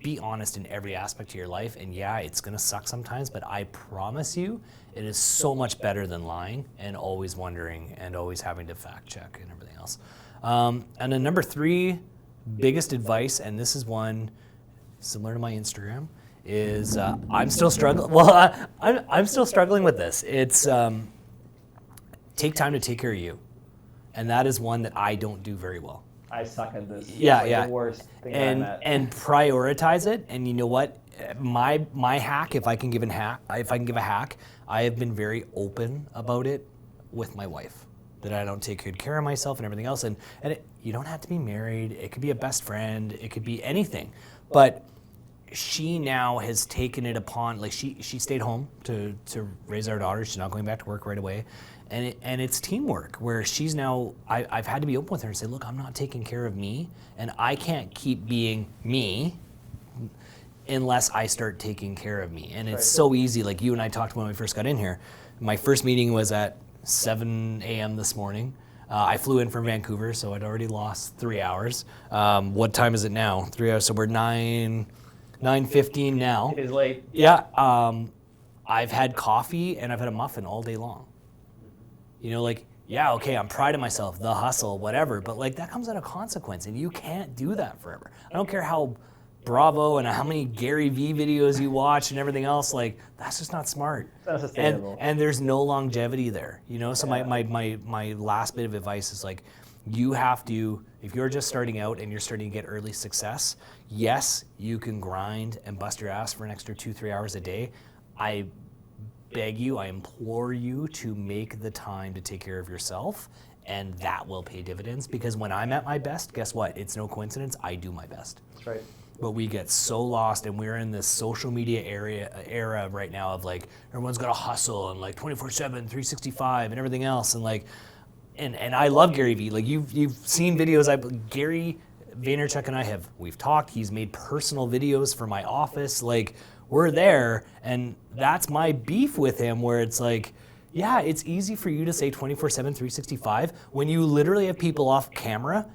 be honest in every aspect of your life. And yeah, it's gonna suck sometimes, but I promise you, it is so much better than lying and always wondering and always having to fact check and everything else. And then number three, biggest advice, and this is one similar to my Instagram, is I'm still struggling. Well, I'm still struggling with this. It's take time to take care of you, and that is one that I don't do very well. I suck at this. Yeah, it's like the worst thing that I'm at. And prioritize it. And you know what? My hack, if I can give a hack, I have been very open about it with my wife, that I don't take good care of myself and everything else. And you don't have to be married. It could be a best friend. It could be anything. But she now has taken it upon, like she stayed home to raise our daughter. She's not going back to work right away. And it's teamwork where she's now, I've had to be open with her and say, look, I'm not taking care of me, and I can't keep being me unless I start taking care of me. And it's so easy, like you and I talked when we first got in here. My first meeting was at 7 a.m. this morning. I flew in from Vancouver, so I'd already lost 3 hours. What time is it now? 3 hours, so we're 9:15 now. It is late. Yeah, I've had coffee and I've had a muffin all day long. You know, like, yeah, okay, I'm proud of myself, the hustle, whatever, but like that comes at a consequence, and you can't do that forever. I don't care how bravo and how many Gary Vee videos you watch and everything else, like that's just not smart. It's not sustainable. And there's no longevity there, you know? So my last bit of advice is like, you have to, if you're just starting out and you're starting to get early success, yes, you can grind and bust your ass for an extra 2-3 hours a day. I beg you, I implore you to make the time to take care of yourself, and that will pay dividends, because when I'm at my best, guess what? It's no coincidence, I do my best. That's right. But we get so lost, and we're in this social media era right now of like, everyone's got to hustle and like 24/7, 365 and everything else, and like, and I love Gary Vee. Like you've seen videos. Gary Vaynerchuk and we've talked. He's made personal videos for my office. Like we're there, and that's my beef with him. Where it's like, yeah, it's easy for you to say 24/7, 365 when you literally have people off camera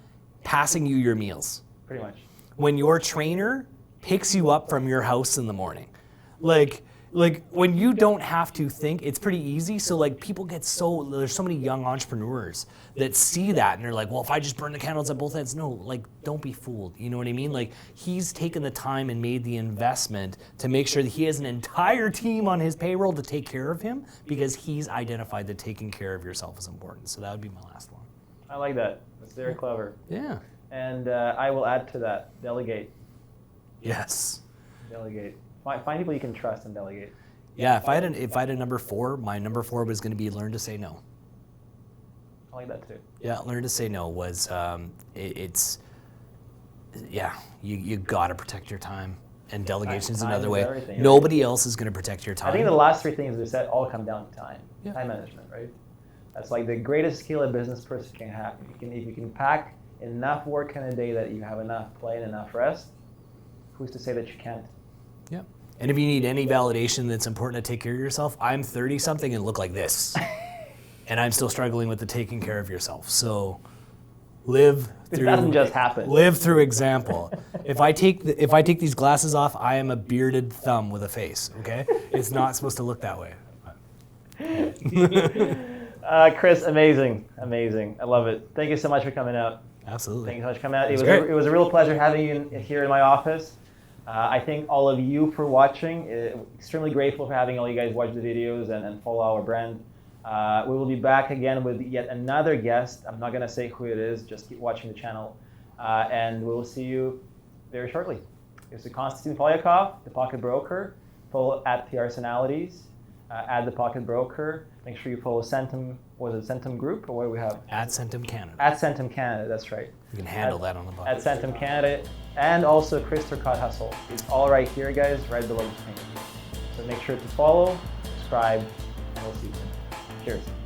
passing you your meals. Pretty much. When your trainer picks you up from your house in the morning, like like when you don't have to think, it's pretty easy. So like people get there's so many young entrepreneurs that see that and they're like, well, if I just burn the candles at both ends, no, like don't be fooled. You know what I mean? Like he's taken the time and made the investment to make sure that he has an entire team on his payroll to take care of him because he's identified that taking care of yourself is important. So that would be my last one. I like that. That's very clever. Yeah. And I will add to that, delegate. Yes. Delegate. Find people you can trust and delegate. Yeah, if I had a number 4, my number 4 was going to be learn to say no. I like that too. Yeah, learn to say no was you got to protect your time, and delegation is another way. Everything. Nobody else is going to protect your time. I think the last 3 things we said all come down to time. Yeah. Time management, right? That's like the greatest skill a business person can have. If you can pack enough work in a day that you have enough play and enough rest, who's to say that you can't? Yeah. And if you need any validation that's important to take care of yourself, I'm 30-something and look like this. And I'm still struggling with the taking care of yourself. So live through. It doesn't just happen. Live through example. If I take these glasses off, I am a bearded thumb with a face, okay? It's not supposed to look that way. Chris, amazing. I love it. Thank you so much for coming out. Absolutely. Thank you so much for coming out. It It was a real pleasure having you here in my office. I thank all of you for watching. Extremely grateful for having all you guys watch the videos and follow our brand. We will be back again with yet another guest. I'm not going to say who it is. Just keep watching the channel. And we will see you very shortly. This is Konstantine Polyakov, the Pocket Broker. Follow at PRsonalities, at the Pocket Broker. Make sure you follow Centum. Was it Centum Group or what do we have? At Centum Canada. At Centum Canada, that's right. You can handle that on the bottom. At Centum Canada, and also Chris Turcotte Hustle. It's all right here, guys, right below the screen. So make sure to follow, subscribe, and we'll see you soon. Cheers.